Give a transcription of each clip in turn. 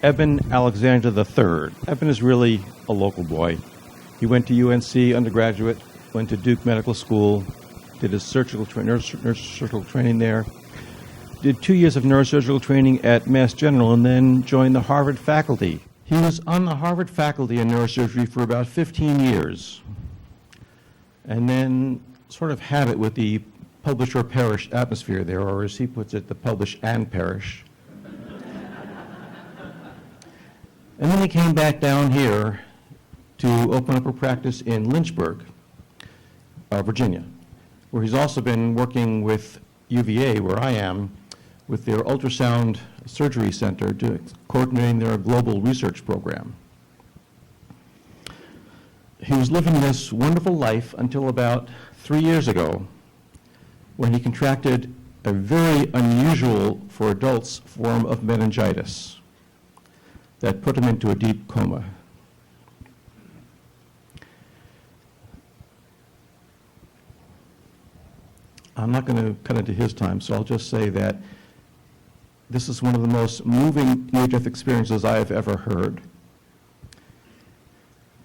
Eben Alexander III. Eben is really a local boy. He went to UNC undergraduate, went to Duke Medical School, did his neurosurgical training there, did 2 years of neurosurgical training at Mass General, and then joined the Harvard faculty. He was on the Harvard faculty in neurosurgery for about 15 years, and then sort of had it with the publish or perish atmosphere there, or as he puts it, the publish and perish. And then he came back down here to open up a practice in Lynchburg, Virginia, where he's also been working with UVA, where I am, with their ultrasound surgery center, coordinating their global research program. He was living this wonderful life until about 3 years ago, when he contracted a very unusual for adults form of meningitis that put him into a deep coma. I'm not going to cut into his time, so I'll just say that this is one of the most moving near-death experiences I have ever heard.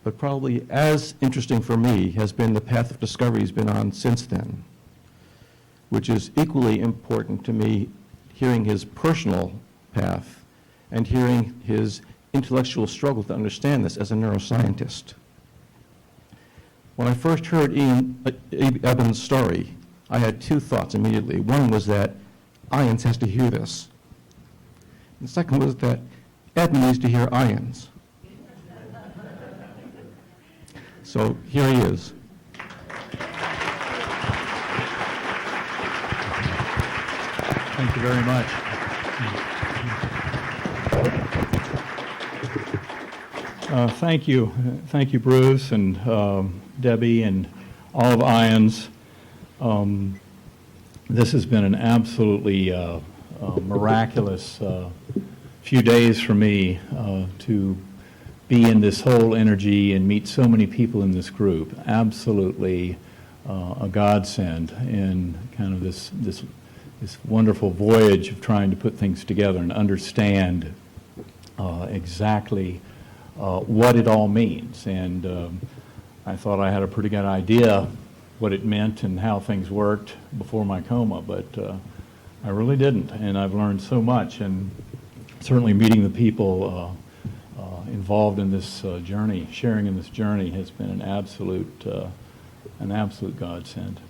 But probably as interesting for me has been the path of discovery he's been on since then, which is equally important to me, hearing his personal path and hearing his intellectual struggle to understand this as a neuroscientist. When I first heard Eben's story, I had two thoughts immediately. One was that IANDS has to hear this. The second was that Eben needs to hear IANDS. So here he is. Thank you very much. Thank you, Bruce and Debbie and all of IANDS. This has been an absolutely miraculous few days for me to be in this whole energy and meet so many people in this group. Absolutely a godsend in kind of this wonderful voyage of trying to put things together and understand exactly what it all means. And I thought I had a pretty good idea what it meant and how things worked before my coma, but I really didn't. And I've learned so much, and certainly meeting the people involved in this journey, sharing in this journey, has been an absolute godsend.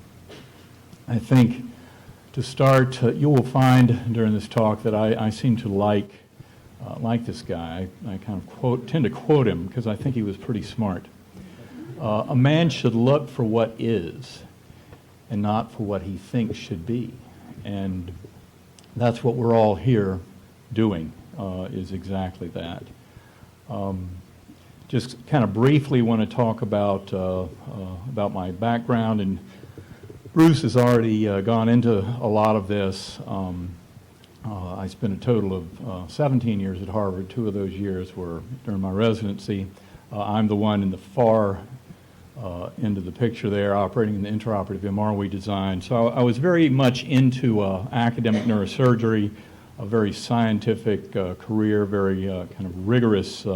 I think to start, you will find during this talk that I seem to like this guy. I kind of tend to quote him because I think he was pretty smart. A man should look for what is and not for what he thinks should be. And that's what we're all here doing, is exactly that. Just kind of briefly want to talk about my background, and Bruce has already gone into a lot of this. I spent a total of 17 years at Harvard. 2 of those years were during my residency. I'm the one in the far end of the picture there, operating in the intraoperative MR we designed. So I was very much into academic neurosurgery, a very scientific career, very kind of rigorous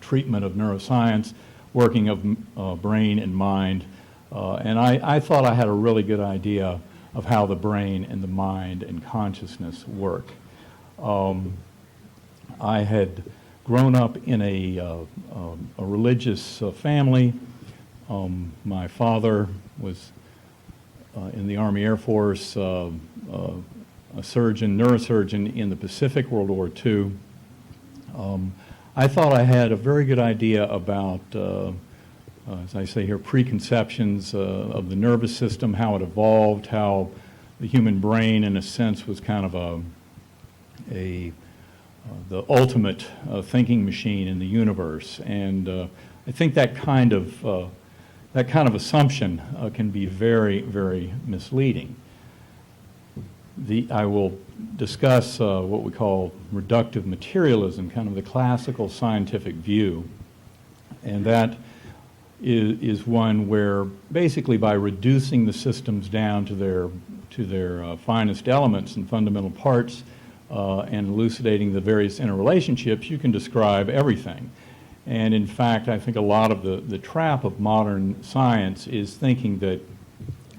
treatment of neuroscience, working of brain and mind. And I thought I had a really good idea of how the brain and the mind and consciousness work. I had grown up in a religious family. My father was in the Army Air Force, a neurosurgeon in the Pacific World War II. I thought I had a very good idea about, as I say here, preconceptions of the nervous system, how it evolved, how the human brain, in a sense, was kind of the ultimate thinking machine in the universe. And I think that kind of assumption can be very, very misleading. I will discuss what we call reductive materialism, kind of the classical scientific view, and that is one where basically by reducing the systems down to their finest elements and fundamental parts, and elucidating the various interrelationships, you can describe everything. And in fact, I think a lot of the trap of modern science is thinking that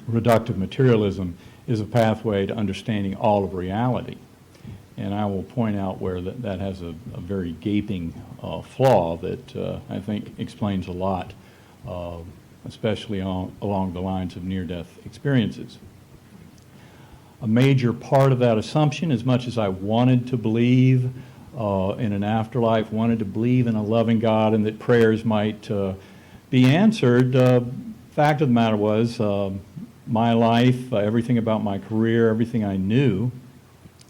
reductive materialism is a pathway to understanding all of reality. And I will point out where that has a very gaping flaw that I think explains a lot, especially along the lines of near-death experiences. A major part of that assumption, as much as I wanted to believe in an afterlife, wanted to believe in a loving God and that prayers might be answered, fact of the matter was my life, everything about my career, everything I knew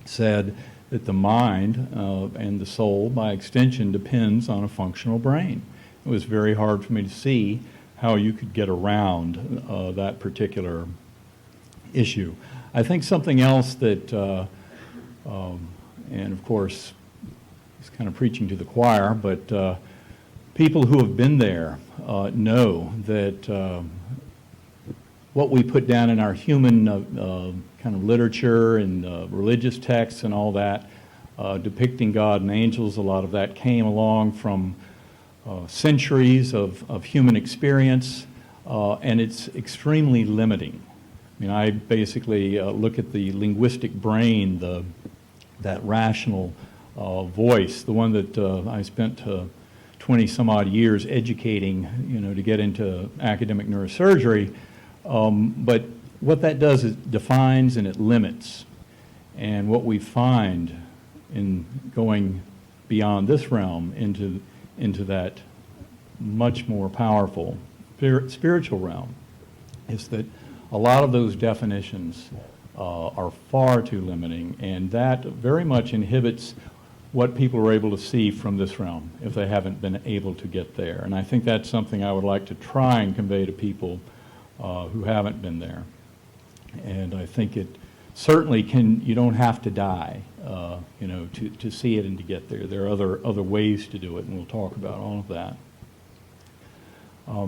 said that the mind and the soul, by extension, depends on a functional brain. It was very hard for me to see how you could get around that particular issue. I think something else that, and of course, it's kind of preaching to the choir, but people who have been there know that what we put down in our human kind of literature and religious texts and all that, depicting God and angels, a lot of that came along from centuries of human experience, and it's extremely limiting. I mean, I basically look at the linguistic brain, that rational voice, the one that I spent 20 some odd years educating, to get into academic neurosurgery. But what that does is defines and it limits. And what we find in going beyond this realm into that much more powerful spiritual realm is that a lot of those definitions are far too limiting, and that very much inhibits what people are able to see from this realm if they haven't been able to get there. And I think that's something I would like to try and convey to people who haven't been there. And I think it certainly you don't have to die, to see it and to get there. There are other ways to do it, and we'll talk about all of that.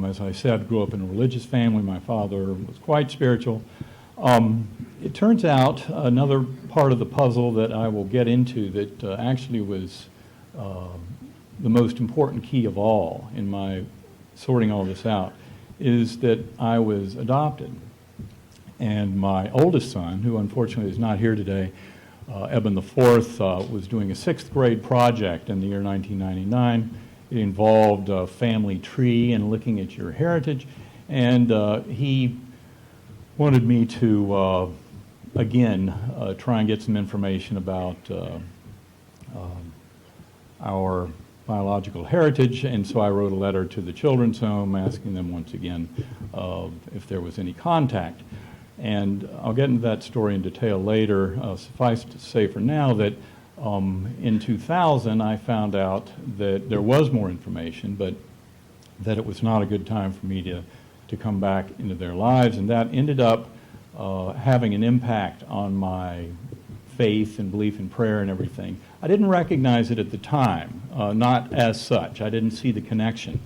As I said, grew up in a religious family. My father was quite spiritual. It turns out another part of the puzzle that I will get into that actually was the most important key of all in my sorting all this out is that I was adopted. And my oldest son, who unfortunately is not here today, Eben the fourth, was doing a sixth grade project in the year 1999. It involved a family tree and looking at your heritage. And he wanted me to, again, try and get some information about our biological heritage, and so I wrote a letter to the children's home asking them once again if there was any contact. And I'll get into that story in detail later. Suffice to say for now that in 2000 I found out that there was more information, but that it was not a good time for me to come back into their lives, and that ended up having an impact on my faith and belief in prayer and everything. I didn't recognize it at the time, not as such. I didn't see the connection.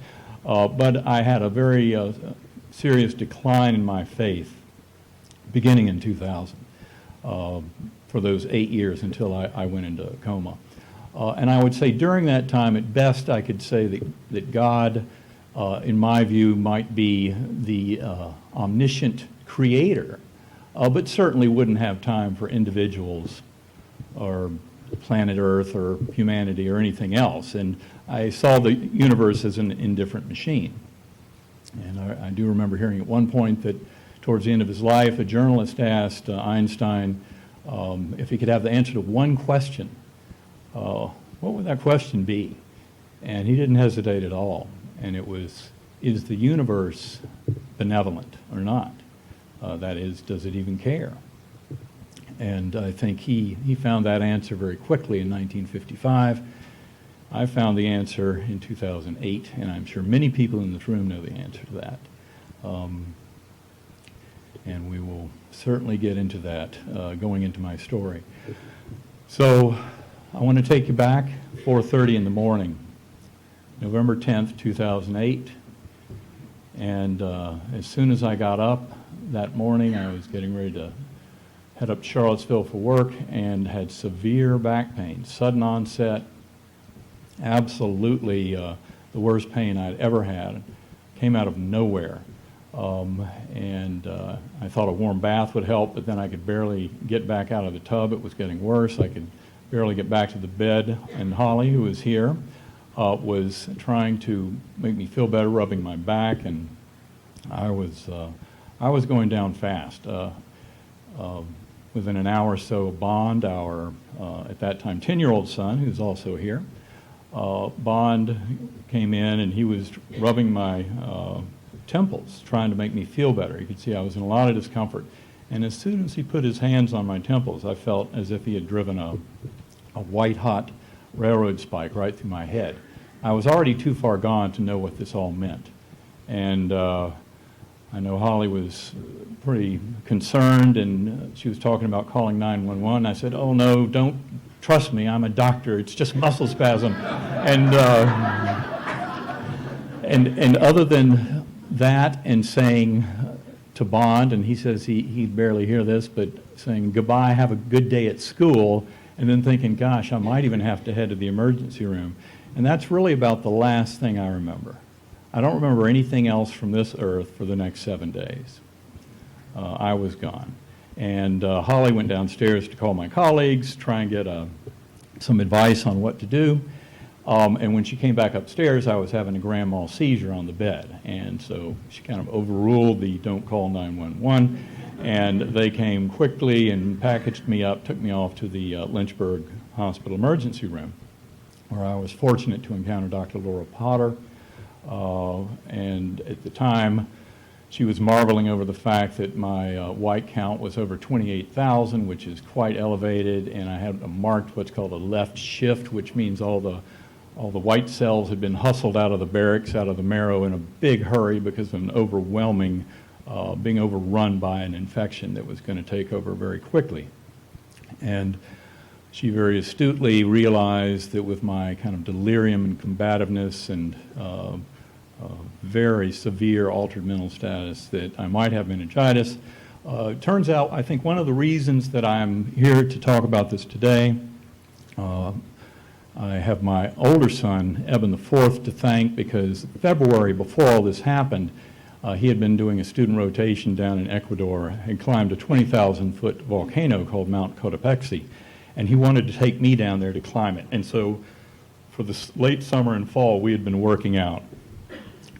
But I had a very serious decline in my faith beginning in 2000 for those 8 years until I went into a coma. And I would say during that time, at best, I could say that God, in my view, might be the omniscient creator, but certainly wouldn't have time for individuals or planet Earth or humanity or anything else. And I saw the universe as an indifferent machine. And I do remember hearing at one point that towards the end of his life, a journalist asked Einstein if he could have the answer to one question. What would that question be? And he didn't hesitate at all. And it was, is the universe benevolent or not? That is, does it even care? And I think he found that answer very quickly in 1955. I found the answer in 2008, and I'm sure many people in this room know the answer to that. And we will certainly get into that going into my story. So I want to take you back 4:30 in the morning, November 10th, 2008. And as soon as I got up that morning, I was getting ready to head up to Charlottesville for work and had severe back pain, sudden onset, absolutely the worst pain I'd ever had. Came out of nowhere. I thought a warm bath would help, but then I could barely get back out of the tub. It was getting worse. I could barely get back to the bed. And Holly, who was here, was trying to make me feel better, rubbing my back, and I was going down fast. Within an hour or so, Bond, our at that time 10-year-old son, who's also here, Bond came in and he was rubbing my temples, trying to make me feel better. You could see I was in a lot of discomfort. And as soon as he put his hands on my temples, I felt as if he had driven a white-hot railroad spike right through my head. I was already too far gone to know what this all meant. And I know Holly was pretty concerned, and she was talking about calling 911. I said, "Oh, no, don't trust me. I'm a doctor. It's just muscle spasm." And other than that, and saying to Bond, and he says he'd barely hear this, but saying goodbye, have a good day at school, and then thinking, gosh, I might even have to head to the emergency room. And that's really about the last thing I remember. I don't remember anything else from this earth for the next 7 days. I was gone. And Holly went downstairs to call my colleagues, try and get some advice on what to do. And when she came back upstairs, I was having a grand mal seizure on the bed. And so she kind of overruled the don't call 911. And they came quickly and packaged me up, took me off to the Lynchburg Hospital emergency room, where I was fortunate to encounter Dr. Laura Potter. And at the time, she was marveling over the fact that my white count was over 28,000, which is quite elevated, and I had a marked what's called a left shift, which means all the white cells had been hustled out of the barracks, out of the marrow in a big hurry because of an overwhelming, being overrun by an infection that was going to take over very quickly. And she very astutely realized that with my kind of delirium and combativeness and very severe altered mental status that I might have meningitis. It turns out, I think one of the reasons that I'm here to talk about this today, I have my older son, Eben the fourth, to thank because February, before all this happened, he had been doing a student rotation down in Ecuador and climbed a 20,000-foot volcano called Mount Cotopaxi. And he wanted to take me down there to climb it. And so for the late summer and fall, we had been working out.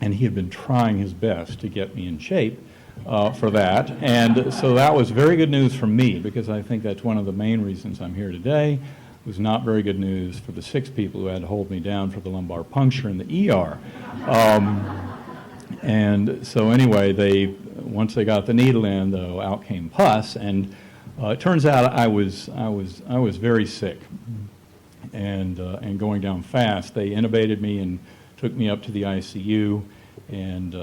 And he had been trying his best to get me in shape for that. And so that was very good news for me, because I think that's one of the main reasons I'm here today. It was not very good news for the 6 people who had to hold me down for the lumbar puncture in the ER. And so anyway, once they got the needle in, though, out came pus. And it turns out I was very sick and going down fast. They intubated me and took me up to the ICU, and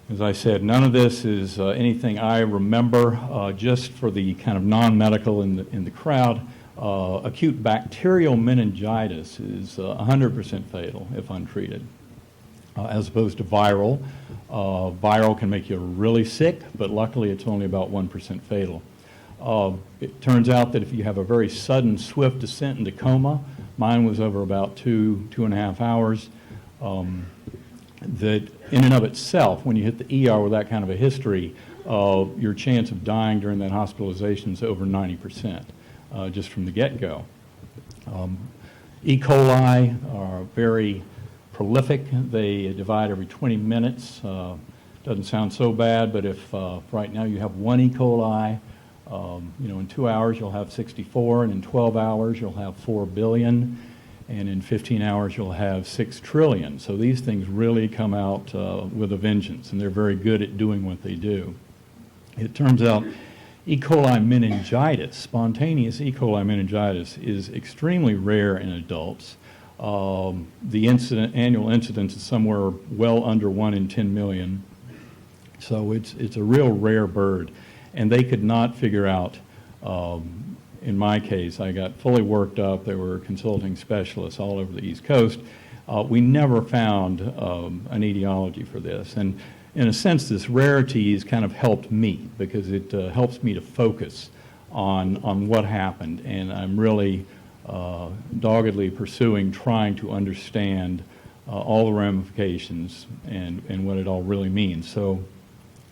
as I said, none of this is anything I remember. Just for the kind of non-medical in the crowd, acute bacterial meningitis is 100% fatal if untreated, as opposed to viral. Viral can make you really sick, but luckily it's only about 1% fatal. It turns out that if you have a very sudden, swift descent into coma, mine was over about 2.5 hours, that in and of itself, when you hit the ER with that kind of a history, your chance of dying during that hospitalization is over 90%, just from the get-go. E. coli are very prolific. They divide every 20 minutes. Doesn't sound so bad, but if right now you have 1 E. coli, in 2 hours you'll have 64, and in 12 hours you'll have 4 billion, and in 15 hours you'll have 6 trillion. So these things really come out with a vengeance, and they're very good at doing what they do. It turns out E. coli meningitis, spontaneous E. coli meningitis, is extremely rare in adults. The annual incidence is somewhere well under 1 in 10 million. So it's a real rare bird. And they could not figure out, in my case, I got fully worked up. There were consulting specialists all over the East Coast. We never found an etiology for this. And in a sense, this rarity has kind of helped me because it helps me to focus on what happened, and I'm really doggedly pursuing trying to understand all the ramifications and what it all really means. So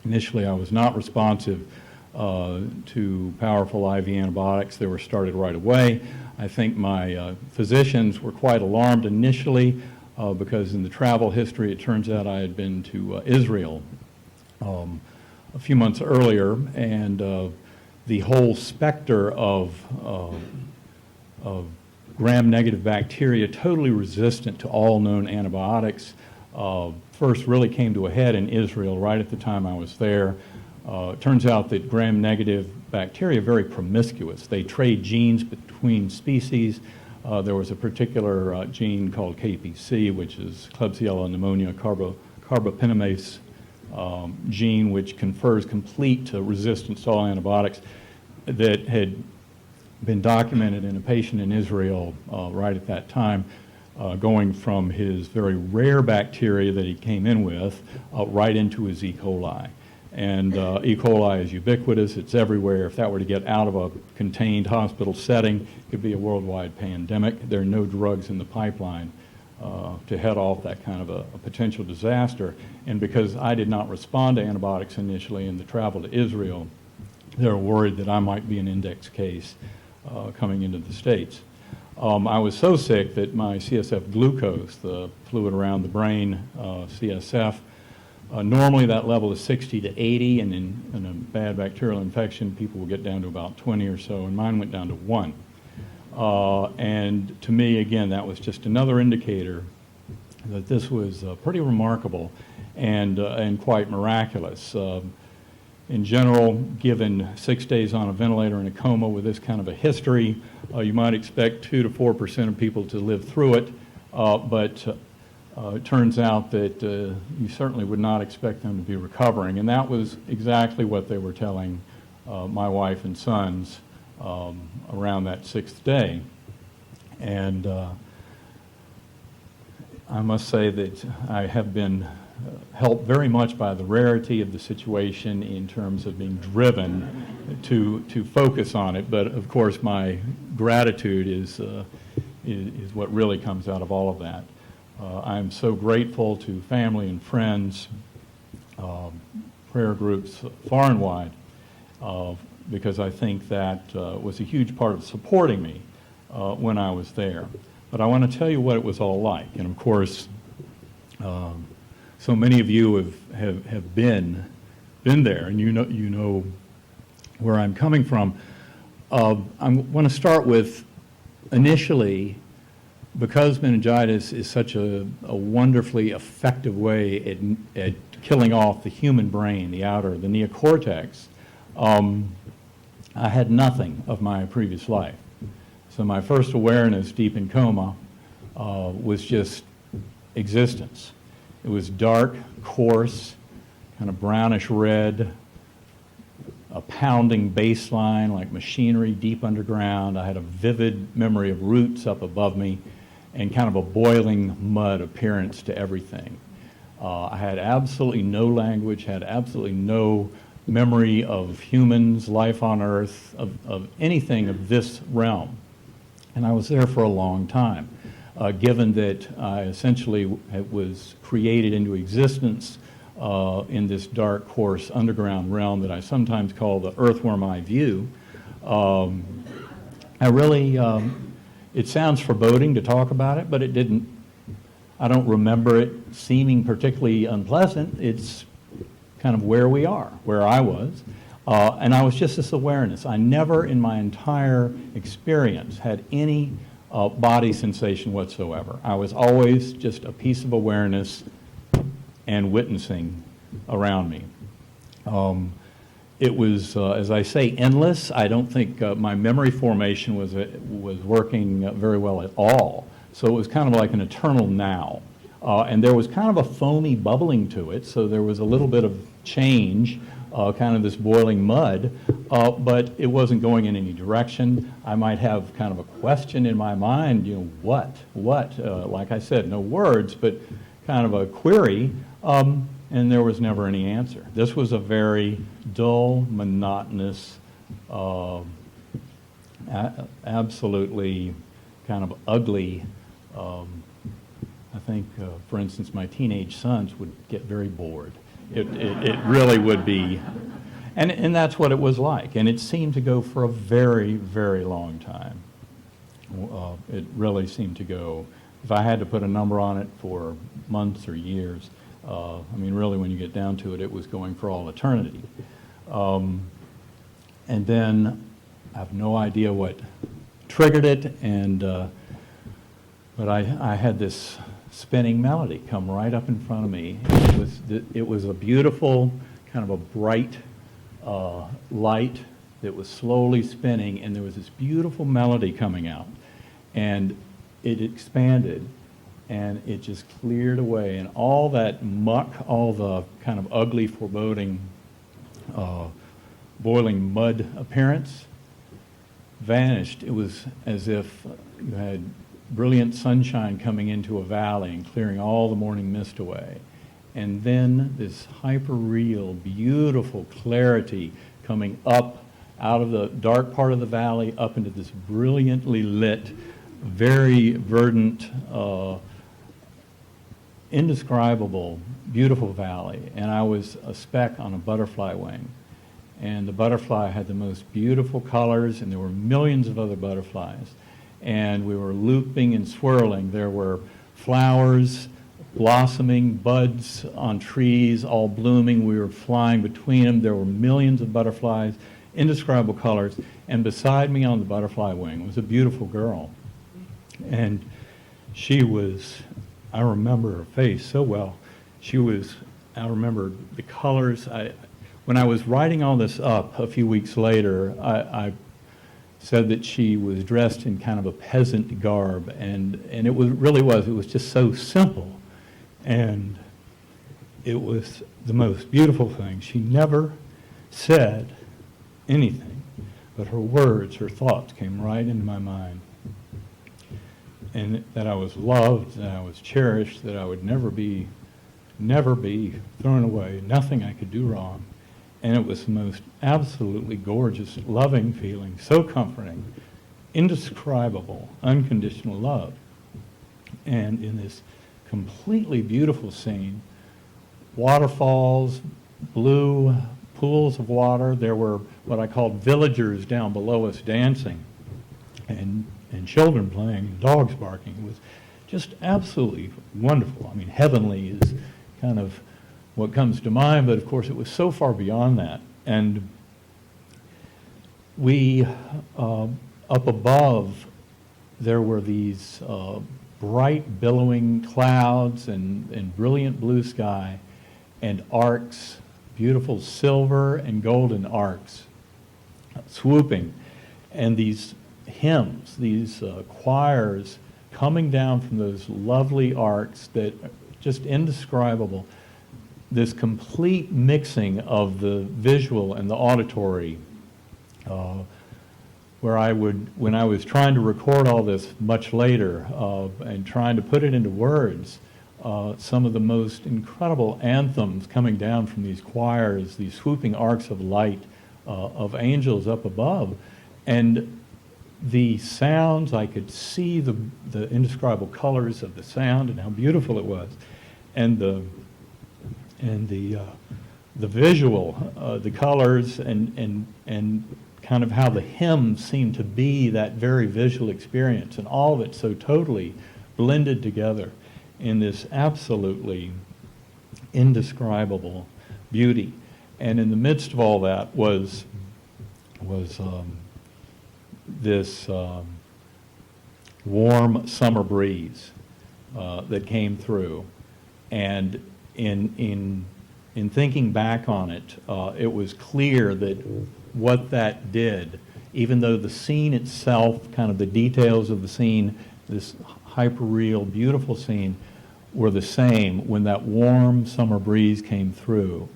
initially I was not responsive to powerful IV antibiotics. They were started right away. I think my physicians were quite alarmed initially because in the travel history it turns out I had been to Israel a few months earlier, and the whole specter of gram-negative bacteria totally resistant to all known antibiotics first really came to a head in Israel right at the time I was there. It turns out that gram-negative bacteria are very promiscuous. They trade genes between species. There was a particular gene called KPC, which is Klebsiella pneumonia carbopinamase gene, which confers complete resistance to all antibiotics, that had been documented in a patient in Israel right at that time, going from his very rare bacteria that he came in with right into his E. coli. And E. coli is ubiquitous, it's everywhere. If that were to get out of a contained hospital setting, it could be a worldwide pandemic. There are no drugs in the pipeline to head off that kind of a potential disaster. And because I did not respond to antibiotics initially in the travel to Israel, they were worried that I might be an index case coming into the States. I was so sick that my CSF glucose, the fluid around the brain, CSF, normally that level is 60 to 80, and in a bad bacterial infection, people will get down to about 20 or so, and mine went down to 1. And to me, again, that was just another indicator that this was pretty remarkable and quite miraculous. In general, given 6 days on a ventilator in a coma with this kind of a history, you might expect 2 to 4% of people to live through it, but it turns out that you certainly would not expect them to be recovering, and that was exactly what they were telling my wife and sons around that 6th day. And I must say that I have been helped very much by the rarity of the situation in terms of being driven to focus on it. But of course, my gratitude is what really comes out of all of that. I'm so grateful to family and friends, prayer groups far and wide, because I think that was a huge part of supporting me when I was there. But I want to tell you what it was all like. And of course, so many of you have been there, and you know where I'm coming from. I want to start with, initially, because meningitis is such a wonderfully effective way at killing off the human brain, the neocortex, I had nothing of my previous life. So my first awareness deep in coma was just existence. It was dark, coarse, kind of brownish red, a pounding bass line like machinery deep underground. I had a vivid memory of roots up above me and kind of a boiling mud appearance to everything. I had absolutely no language, had absolutely no memory of humans, life on Earth, of anything of this realm. And I was there for a long time. Given that I essentially was created into existence in this dark, coarse, underground realm that I sometimes call the earthworm eye view, I really, it sounds foreboding to talk about it, but it didn't. I don't remember it seeming particularly unpleasant. It's kind of where we are, where I was. And I was just this awareness. I never in my entire experience had any body sensation whatsoever. I was always just a piece of awareness and witnessing around me. It was, as I say, endless. I don't think my memory formation was working very well at all. So it was kind of like an eternal now. And there was kind of a foamy bubbling to it, so there was a little bit of change, kind of this boiling mud, but it wasn't going in any direction. I might have kind of a question in my mind, what? Like I said, no words, but kind of a query, and and there was never any answer. This was a very dull, monotonous, absolutely kind of ugly. I think, for instance, my teenage sons would get very bored. It really would be, and that's what it was like. And it seemed to go for a very, very long time. It really seemed to go, if I had to put a number on it, for months or years. I mean, really, when you get down to it, it was going for all eternity. And then I have no idea what triggered it, but I had this spinning melody come right up in front of me. It was a beautiful, kind of a bright light that was slowly spinning, and there was this beautiful melody coming out. And it expanded, and it just cleared away, and all that muck, all the kind of ugly, foreboding, boiling mud appearance vanished. It was as if you had brilliant sunshine coming into a valley and clearing all the morning mist away. And then this hyper-real, beautiful clarity coming up out of the dark part of the valley up into this brilliantly lit, very verdant, indescribable, beautiful valley. And I was a speck on a butterfly wing. And the butterfly had the most beautiful colors, and there were millions of other butterflies. And we were looping and swirling. There were flowers blossoming, buds on trees, all blooming. We were flying between them. There were millions of butterflies, indescribable colors. And beside me on the butterfly wing was a beautiful girl. And she was, I remember her face so well. I remember the colors. When I was writing all this up a few weeks later, I said that she was dressed in kind of a peasant garb, and it was just so simple. And it was the most beautiful thing. She never said anything, but her words, her thoughts came right into my mind. And that I was loved, that I was cherished, that I would never be thrown away, nothing I could do wrong. And it was the most absolutely gorgeous, loving feeling, so comforting, indescribable, unconditional love. And in this completely beautiful scene, waterfalls, blue pools of water, there were what I called villagers down below us dancing, and children playing, and dogs barking. It was just absolutely wonderful. I mean, heavenly is kind of what comes to mind, but of course it was so far beyond that. And we, up above, there were these bright billowing clouds and brilliant blue sky and arcs, beautiful silver and golden arcs swooping, and these hymns, these choirs coming down from those lovely arcs that are just indescribable. This complete mixing of the visual and the auditory, where when I was trying to record all this much later and trying to put it into words, some of the most incredible anthems coming down from these choirs, these swooping arcs of light of angels up above, and the sounds, I could see the indescribable colors of the sound and how beautiful it was, and the visual, the colors, and kind of how the hymn seemed to be that very visual experience, and all of it so totally blended together in this absolutely indescribable beauty. And in the midst of all that was this warm summer breeze that came through, and in thinking back on it, it was clear that what that did, even though the scene itself, kind of the details of the scene, this hyper-real, beautiful scene, were the same, when that warm summer breeze came through,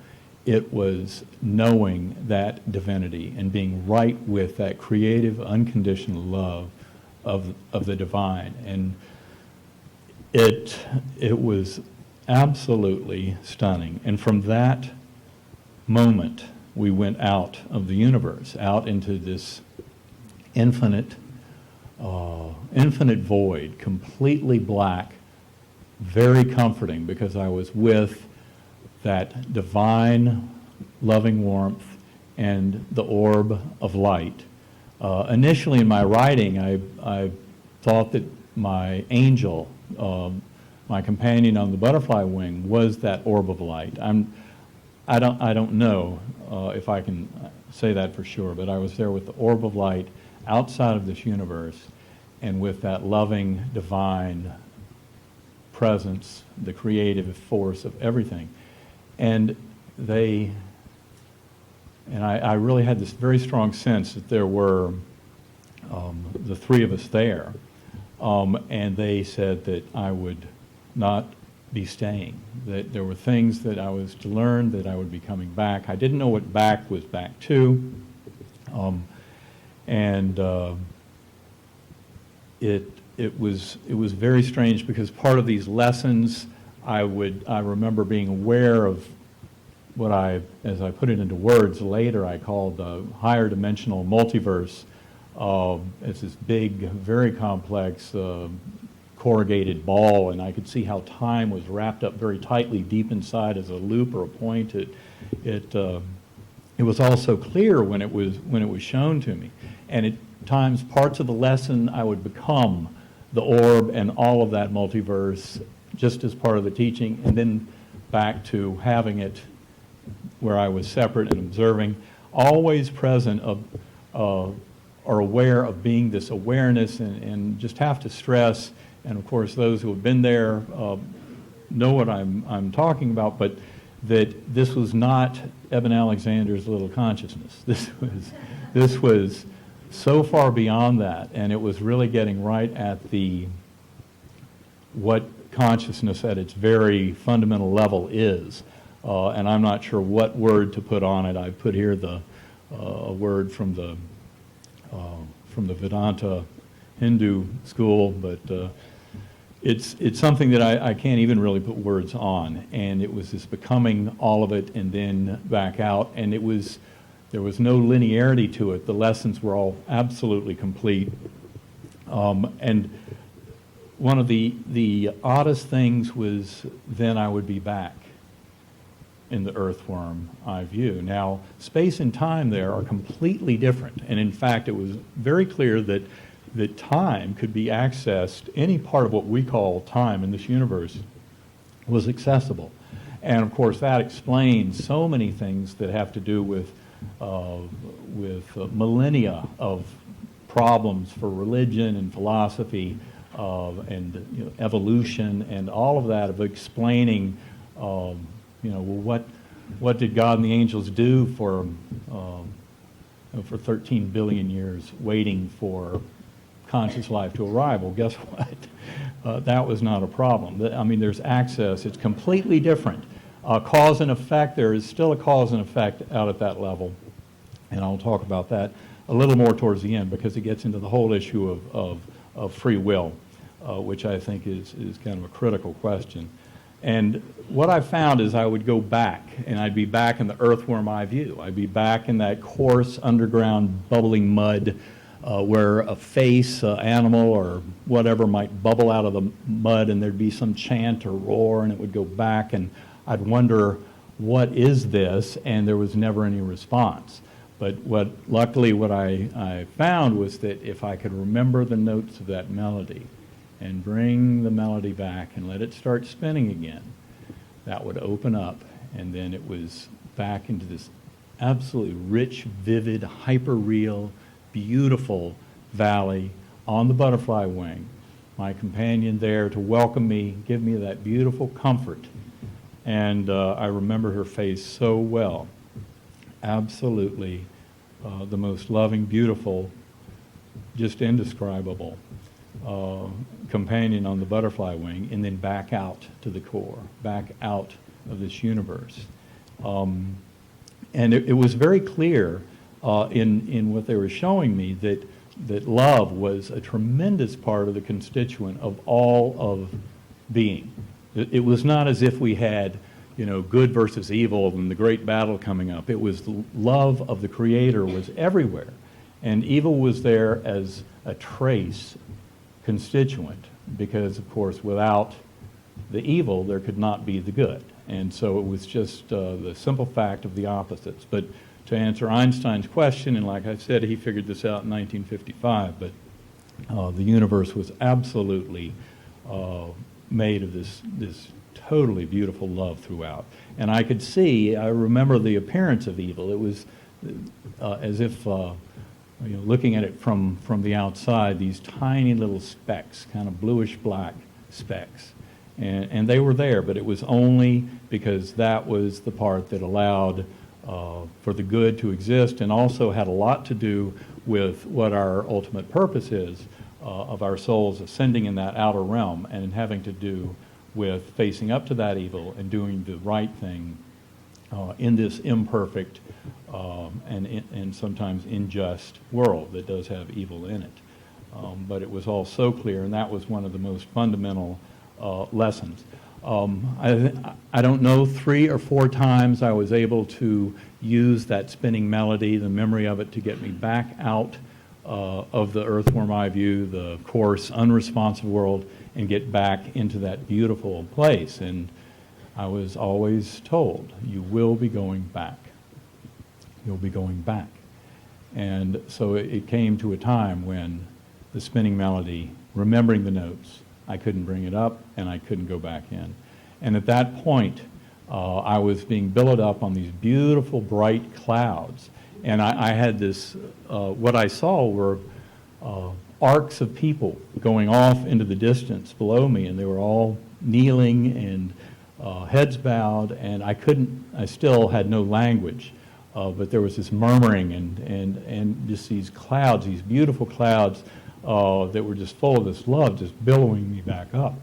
it was knowing that divinity and being right with that creative, unconditional love of the divine. And it was absolutely stunning. And from that moment, we went out of the universe, out into this infinite void, completely black, very comforting, because I was with that divine, loving warmth and the orb of light. Initially in my writing, I thought that my angel, my companion on the butterfly wing, was that orb of light. I don't know if I can say that for sure, but I was there with the orb of light outside of this universe, and with that loving, divine presence, the creative force of everything. And I really had this very strong sense that there were the three of us there, and they said that I would not be staying, that there were things that I was to learn, that I would be coming back. I didn't know what back was back to, and it was very strange, because part of these lessons I remember being aware of what as I put it into words later, I called the higher dimensional multiverse. It's this big, very complex corrugated ball, and I could see how time was wrapped up very tightly deep inside as a loop or a point. It was also clear when it was shown to me, and at times parts of the lesson I would become the orb and all of that multiverse just as part of the teaching, and then back to having it where I was separate and observing, always present or aware of being this awareness, and just have to stress, and of course those who have been there know what I'm talking about, but that this was not Eben Alexander's little consciousness. This was so far beyond that, and it was really getting right at what consciousness at its very fundamental level is. And I'm not sure what word to put on it. I put here a word from the Vedanta Hindu school, but it's something that I can't even really put words on. And it was this becoming all of it and then back out, and there was no linearity to it. The lessons were all absolutely complete. And one of the oddest things was then I would be back in the earthworm eye view. Now, space and time there are completely different, and in fact it was very clear that time could be accessed, any part of what we call time in this universe was accessible. And of course that explains so many things that have to do with millennia of problems for religion and philosophy and evolution and all of that, of explaining well, what did God and the angels do for 13 billion years waiting for conscious life to arrive? Well, guess what? That was not a problem. I mean, there's access. It's completely different. Cause and effect, there is still a cause and effect out at that level. And I'll talk about that a little more towards the end, because it gets into the whole issue of free will, which I think is kind of a critical question. And what I found is I would go back, and I'd be back in the earthworm eye view. I'd be back in that coarse, underground, bubbling mud where a face, animal, or whatever might bubble out of the mud, and there'd be some chant or roar, and it would go back, and I'd wonder, what is this? And there was never any response. But luckily what I found was that if I could remember the notes of that melody and bring the melody back and let it start spinning again, that would open up, and then it was back into this absolutely rich, vivid, hyper-real, beautiful valley on the butterfly wing. My companion there to welcome me, give me that beautiful comfort. And I remember her face so well. Absolutely the most loving, beautiful, just indescribable companion on the butterfly wing, and then back out to the core, back out of this universe. And it was very clear in what they were showing me that love was a tremendous part of the constituent of all of being. It was not as if we had, good versus evil and the great battle coming up. It was the love of the Creator was everywhere. And evil was there as a trace constituent, because, of course, without the evil, there could not be the good. And so it was just the simple fact of the opposites. But to answer Einstein's question, and like I said, he figured this out in 1955, but the universe was absolutely made of this totally beautiful love throughout. And I remember the appearance of evil. It was as if, looking at it from the outside, these tiny little specks, kind of bluish-black specks. And they were there, but it was only because that was the part that allowed for the good to exist, and also had a lot to do with what our ultimate purpose is of our souls ascending in that outer realm, and having to do with facing up to that evil and doing the right thing in this imperfect and sometimes unjust world that does have evil in it. But it was all so clear, and that was one of the most fundamental lessons. I don't know, 3 or 4 times I was able to use that spinning melody, the memory of it, to get me back out of the earthworm eye view, the coarse, unresponsive world, and get back into that beautiful place. And I was always told, you will be going back. You'll be going back. And so it came to a time when the spinning melody, remembering the notes, I couldn't bring it up, and I couldn't go back in. And at that point, I was being billowed up on these beautiful, bright clouds. And I had this, what I saw were arcs of people going off into the distance below me, and they were all kneeling and heads bowed, and I still had no language. But there was this murmuring and just these clouds, these beautiful clouds that were just full of this love, just billowing me back up.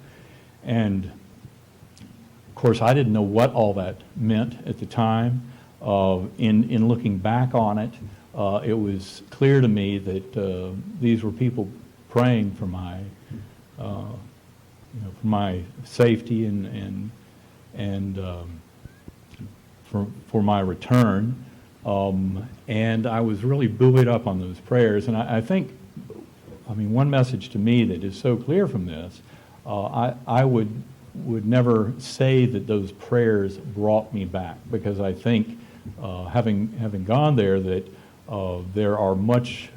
And of course, I didn't know what all that meant at the time. In looking back on it, it was clear to me that these were people praying for my safety and for my return. And I was really buoyed up on those prayers. And I think, one message to me that is so clear from this, I would never say that those prayers brought me back, because I think, having gone there, that there are much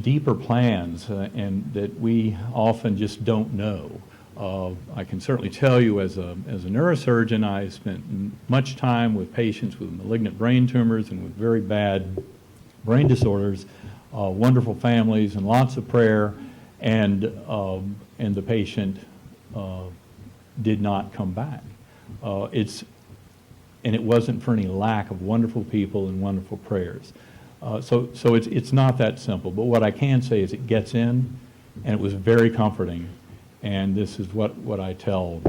deeper plans, and that we often just don't know. I can certainly tell you, as a neurosurgeon, I spent much time with patients with malignant brain tumors and with very bad brain disorders, wonderful families, and lots of prayer, and the patient did not come back. And it wasn't for any lack of wonderful people and wonderful prayers. So it's not that simple. But what I can say is it gets in, and it was very comforting. And this is what I tell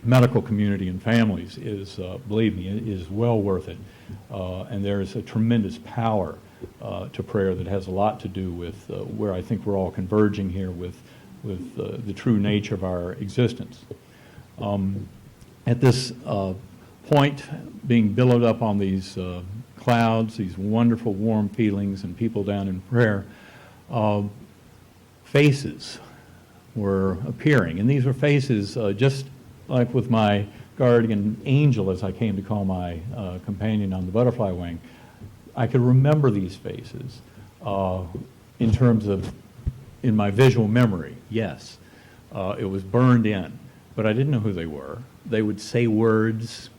medical community and families is, believe me, it is well worth it. And there is a tremendous power to prayer that has a lot to do with where I think we're all converging here with the true nature of our existence. At this point, being billowed up on these clouds, these wonderful warm feelings, and people down in prayer, faces were appearing. And these were faces just like with my guardian angel, as I came to call my companion on the butterfly wing. I could remember these faces in terms of, in my visual memory, yes. It was burned in, but I didn't know who they were. They would say words.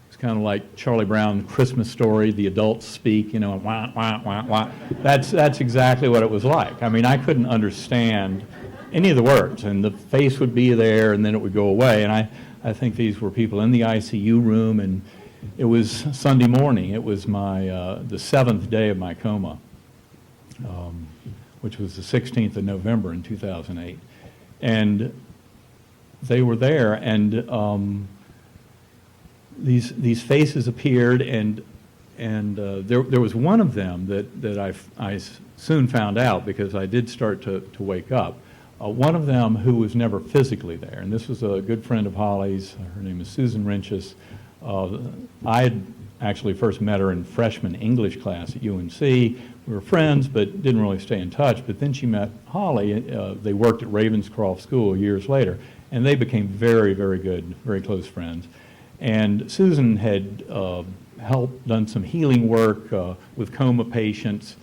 It's kind of like Charlie Brown's Christmas Story, the adults speak, wah, wah, wah, wah. That's exactly what it was like. I couldn't understand any of the words, and the face would be there, and then it would go away. And I think these were people in the ICU room, and it was Sunday morning. It was the 7th day of my coma, which was the 16th of November in 2008. And they were there, and these faces appeared, and there was one of them that I soon found out, because I did start to wake up. One of them who was never physically there, and this was a good friend of Holly's. Her name is Susan Renchis. I had actually first met her in freshman English class at UNC. We were friends, but didn't really stay in touch. But then she met Holly. They worked at Ravenscroft School years later, and they became very, very good, very close friends. And Susan had done some healing work with coma patients,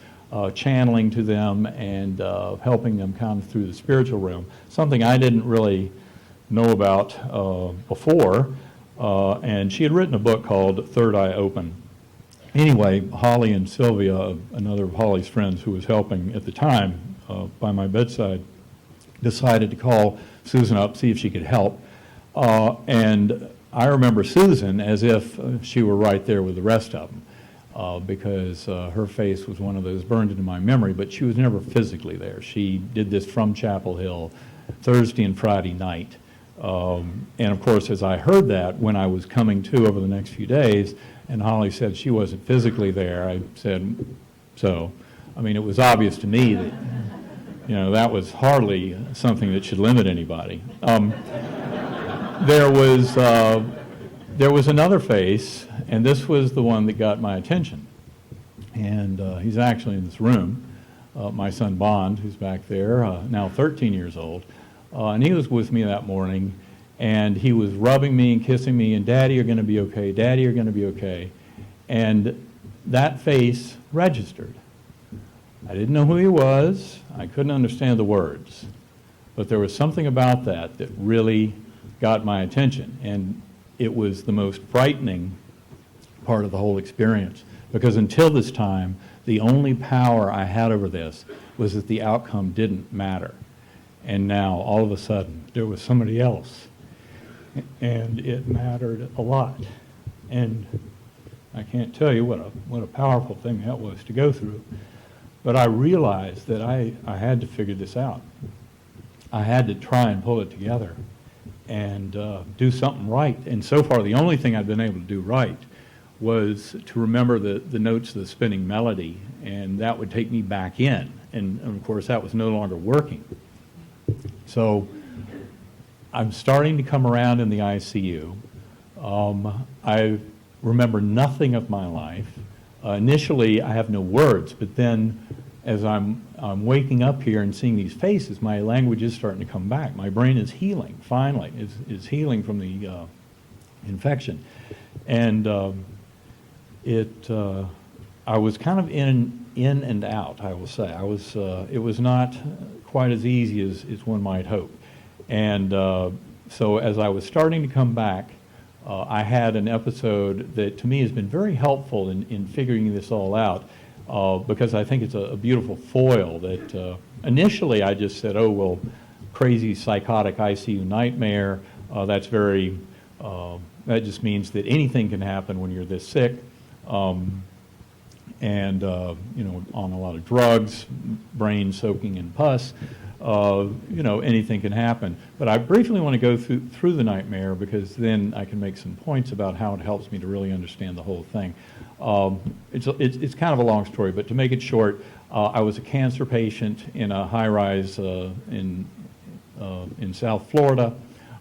channeling to them and helping them come through the spiritual realm, something I didn't really know about before. And she had written a book called Third Eye Open. Anyway, Holly and Sylvia, another of Holly's friends who was helping at the time by my bedside, decided to call Susan up, see if she could help. And I remember Susan as if she were right there with the rest of them. Because her face was one of those burned into my memory, but she was never physically there. She did this from Chapel Hill Thursday and Friday night. And of course, as I heard that when I was coming to over the next few days, and Holly said she wasn't physically there, I said, so. I mean, it was obvious to me that, that was hardly something that should limit anybody. There was another face, and this was the one that got my attention. And he's actually in this room, my son Bond, who's back there, now 13 years old. And he was with me that morning, and he was rubbing me and kissing me, and Daddy, you're going to be okay, Daddy, you're going to be okay. And that face registered. I didn't know who he was. I couldn't understand the words. But there was something about that that really got my attention. And it was the most frightening part of the whole experience, because until this time, the only power I had over this was that the outcome didn't matter. And now, all of a sudden, there was somebody else, and it mattered a lot. And I can't tell you what a powerful thing that was to go through. But I realized that I had to figure this out. I had to try and pull it together and do something right. And so far, the only thing I've been able to do right was to remember the notes of the spinning melody, and that would take me back in. And of course, that was no longer working. So I'm starting to come around in the ICU. I remember nothing of my life. Initially, I have no words, but then as I'm waking up here and seeing these faces, my language is starting to come back. My brain is healing, finally, is healing from the infection. And I was kind of in and out, I will say. It was not quite as easy as one might hope. And so as I was starting to come back, I had an episode that to me has been very helpful in figuring this all out, because I think it's a beautiful foil that initially I just said, oh, well, crazy psychotic ICU nightmare, that just means that anything can happen when you're this sick, and on a lot of drugs, brain soaking in pus, anything can happen. But I briefly want to go through the nightmare, because then I can make some points about how it helps me to really understand the whole thing. It's kind of a long story, but to make it short, I was a cancer patient in a high-rise in South Florida.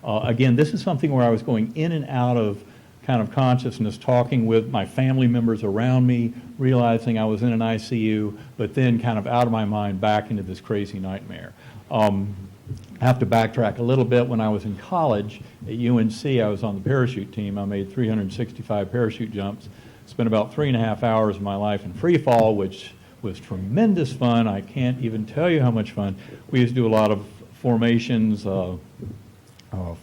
Again, this is something where I was going in and out of kind of consciousness, talking with my family members around me, realizing I was in an ICU, but then kind of out of my mind back into this crazy nightmare. I have to backtrack a little bit. When I was in college at UNC, I was on the parachute team. I made 365 parachute jumps, spent about 3.5 hours of my life in free fall, which was tremendous fun. I can't even tell you how much fun. We used to do a lot of formations,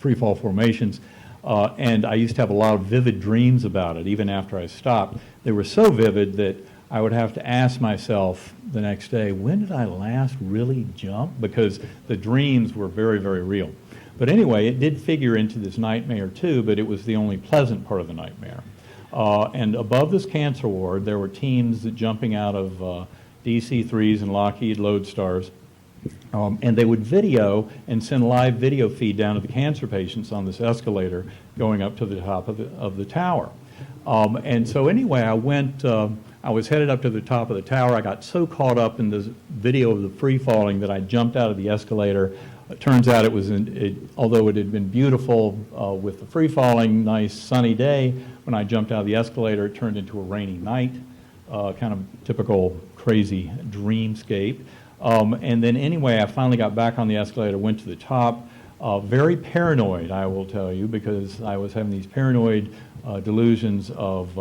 free fall formations. And I used to have a lot of vivid dreams about it, even after I stopped. They were so vivid that I would have to ask myself the next day, when did I last really jump? Because the dreams were very, very real. But anyway, it did figure into this nightmare too, but it was the only pleasant part of the nightmare. And above this cancer ward, there were teams jumping out of DC-3s and Lockheed Lodestars. And they would video and send live video feed down to the cancer patients on this escalator going up to the top of the tower. And so anyway, I was headed up to the top of the tower. I got so caught up in this video of the free falling that I jumped out of the escalator, It turns out although it had been beautiful with the free-falling, nice sunny day, when I jumped out of the escalator, it turned into a rainy night, kind of typical crazy dreamscape. And then anyway, I finally got back on the escalator, went to the top, very paranoid, I will tell you, because I was having these paranoid delusions of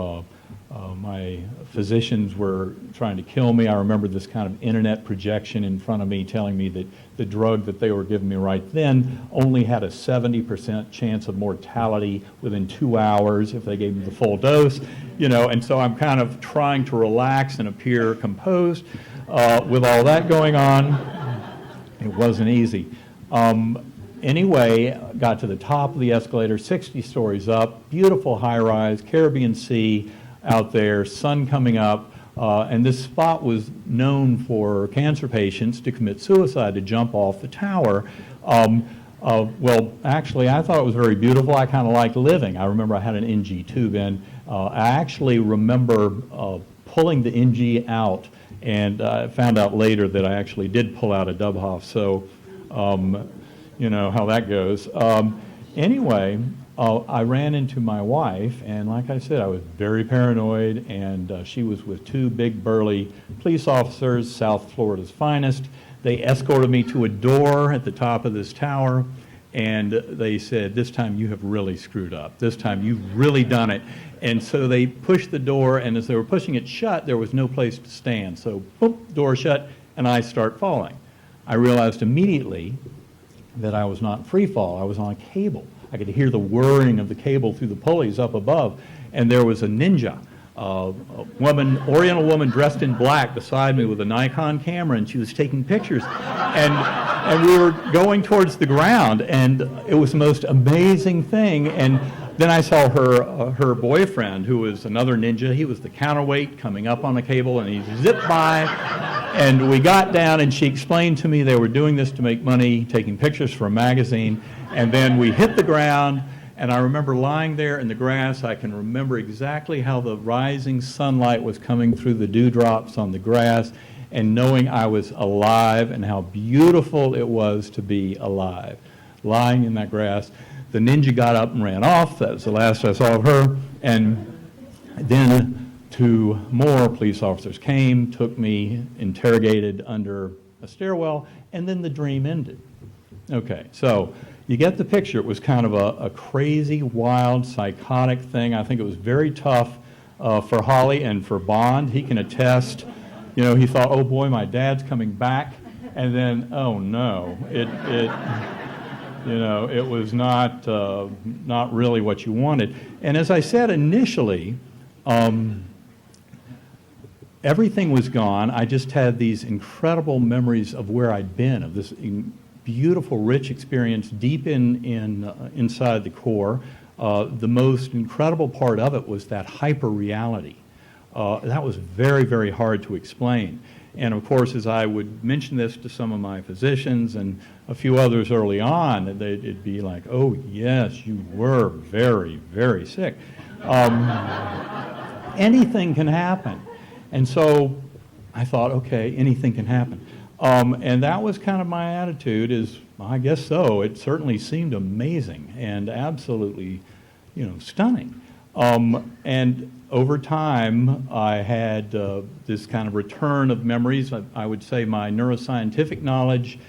my physicians were trying to kill me. I remember this kind of internet projection in front of me telling me that the drug that they were giving me right then only had a 70% chance of mortality within 2 hours if they gave me the full dose, and so I'm kind of trying to relax and appear composed with all that going on. It wasn't easy. Anyway, got to the top of the escalator, 60 stories up, beautiful high-rise, Caribbean Sea out there, sun coming up, and this spot was known for cancer patients to commit suicide, to jump off the tower. Well, actually, I thought it was very beautiful. I kind of liked living. I remember I had an NG tube in. I actually remember pulling the NG out, and I found out later that I actually did pull out a Dubhoff, so you know how that goes. Anyway, I ran into my wife, and like I said, I was very paranoid, and she was with two big burly police officers, South Florida's finest. They escorted me to a door at the top of this tower, and they said, "This time you have really screwed up. This time you've really done it." And so they pushed the door, and as they were pushing it shut, there was no place to stand. So, boop, door shut, and I start falling. I realized immediately that I was not free fall. I was on a cable. I could hear the whirring of the cable through the pulleys up above, and there was a ninja, a woman, Oriental woman dressed in black beside me with a Nikon camera, and she was taking pictures. And we were going towards the ground, and it was the most amazing thing. And then I saw her boyfriend, who was another ninja. He was the counterweight coming up on the cable, and he zipped by. And we got down, and she explained to me they were doing this to make money, taking pictures for a magazine. And then we hit the ground, and I remember lying there in the grass. I can remember exactly how the rising sunlight was coming through the dewdrops on the grass, and knowing I was alive and how beautiful it was to be alive, lying in that grass. The ninja got up and ran off. That was the last I saw of her. And then two more police officers came, took me, interrogated under a stairwell, and then the dream ended. Okay, so you get the picture. It was kind of a crazy, wild, psychotic thing. I think it was very tough for Holly and for Bond. He can attest. You know, he thought, "Oh boy, my dad's coming back," and then, oh no, it was not really what you wanted. And as I said initially, everything was gone. I just had these incredible memories of where I'd been, of this beautiful, rich experience deep inside the core. The most incredible part of it was that hyper-reality. That was very, very hard to explain. And of course, as I would mention this to some of my physicians and a few others early on, it'd be like, "Oh yes, you were very, very sick." Anything can happen. And so I thought, okay, anything can happen. And that was kind of my attitude is, I guess so. It certainly seemed amazing and absolutely, stunning. And over time, I had this kind of return of memories. I would say my neuroscientific knowledge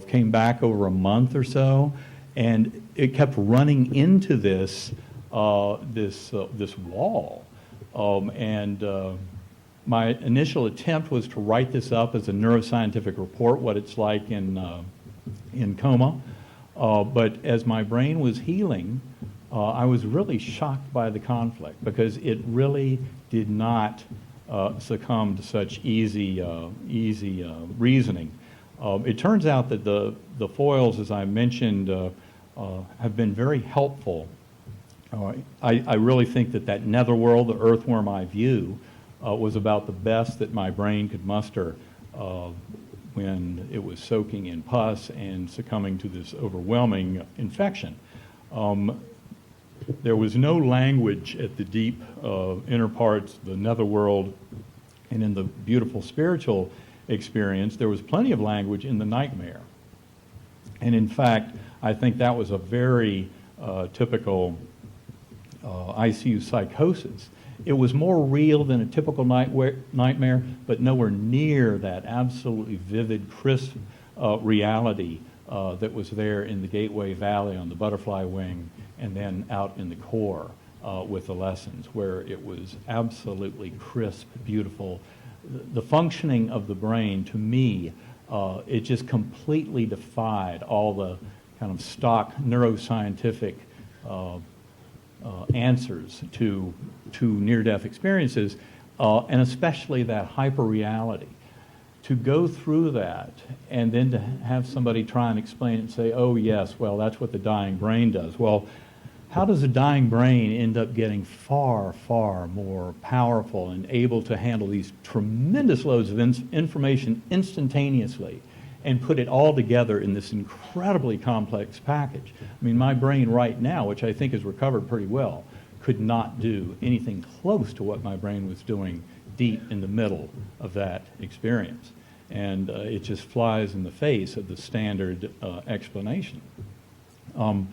came back over a month or so, and it kept running into this wall. My initial attempt was to write this up as a neuroscientific report, what it's like in coma. But as my brain was healing, I was really shocked by the conflict because it really did not succumb to such easy reasoning. It turns out that the foils, as I mentioned, have been very helpful. I really think that Netherworld, the earthworm eye view, was about the best that my brain could muster when it was soaking in pus and succumbing to this overwhelming infection. There was no language at the deep inner parts, the Netherworld, and in the beautiful spiritual experience. There was plenty of language in the nightmare. And in fact, I think that was a very typical ICU psychosis. It was more real than a typical nightmare, but nowhere near that absolutely vivid, crisp reality that was there in the Gateway Valley on the butterfly wing and then out in the core with the lessons, where it was absolutely crisp, beautiful. The functioning of the brain, to me, it just completely defied all the kind of stock neuroscientific answers to near-death experiences, and especially that hyper-reality. To go through that and then to have somebody try and explain it and say, oh yes, well, that's what the dying brain does. Well, how does a dying brain end up getting far, far more powerful and able to handle these tremendous loads of information instantaneously and put it all together in this incredibly complex package? I mean, my brain right now, which I think has recovered pretty well, could not do anything close to what my brain was doing deep in the middle of that experience. And it just flies in the face of the standard explanation. As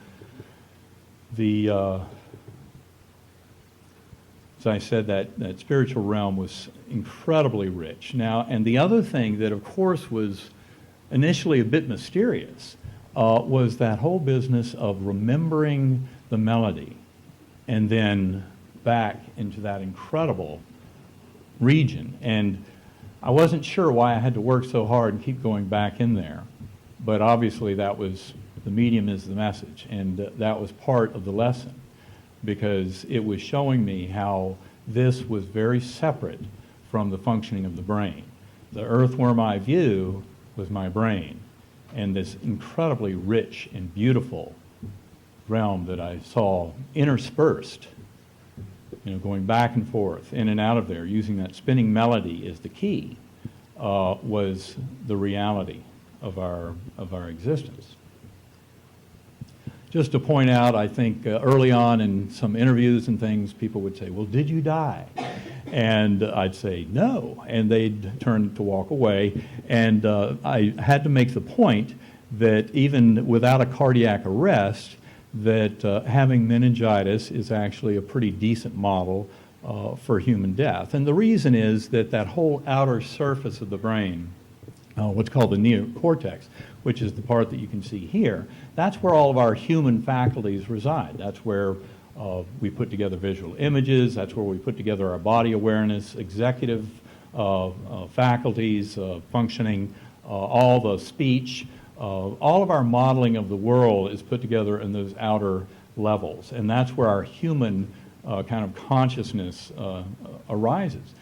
I said, that spiritual realm was incredibly rich. Now, and the other thing that, of course, was initially a bit mysterious was that whole business of remembering the melody and then back into that incredible region. And I wasn't sure why I had to work so hard and keep going back in there, but obviously that was, the medium is the message, and that was part of the lesson, because it was showing me how this was very separate from the functioning of the brain. The earthworm eye view was my brain, and this incredibly rich and beautiful realm that I saw interspersed, going back and forth, in and out of there, using that spinning melody as the key, was the reality of our existence. Just to point out, I think early on in some interviews and things, people would say, well, did you die? And I'd say, no. And they'd turn to walk away. And I had to make the point that even without a cardiac arrest, that having meningitis is actually a pretty decent model for human death. And the reason is that whole outer surface of the brain, what's called the neocortex, which is the part that you can see here, that's where all of our human faculties reside. That's where we put together visual images, that's where we put together our body awareness, executive faculties, functioning, all the speech, all of our modeling of the world is put together in those outer levels. And that's where our human kind of consciousness arises.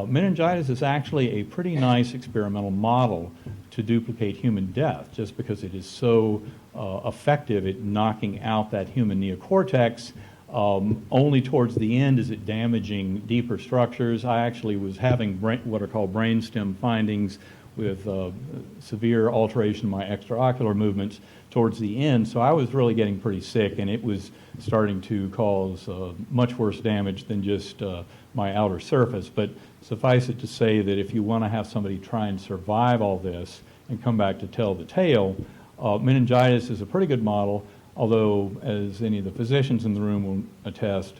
Meningitis is actually a pretty nice experimental model to duplicate human death, just because it is so effective at knocking out that human neocortex. Only towards the end is it damaging deeper structures. I actually was having what are called brainstem findings with severe alteration in my extraocular movements towards the end, so I was really getting pretty sick, and it was starting to cause much worse damage than just my outer surface. But suffice it to say that if you want to have somebody try and survive all this and come back to tell the tale, meningitis is a pretty good model, although, as any of the physicians in the room will attest,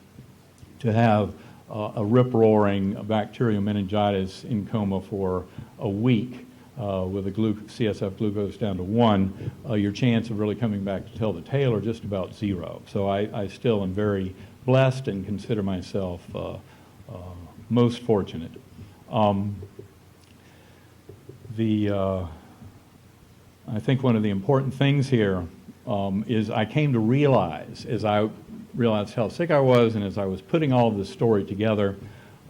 to have a rip-roaring bacterial meningitis in coma for a week with a CSF glucose down to 1, your chance of really coming back to tell the tale are just about 0. So I still am very blessed and consider myself most fortunate. I think one of the important things here is I came to realize, as I realized how sick I was and as I was putting all of this story together,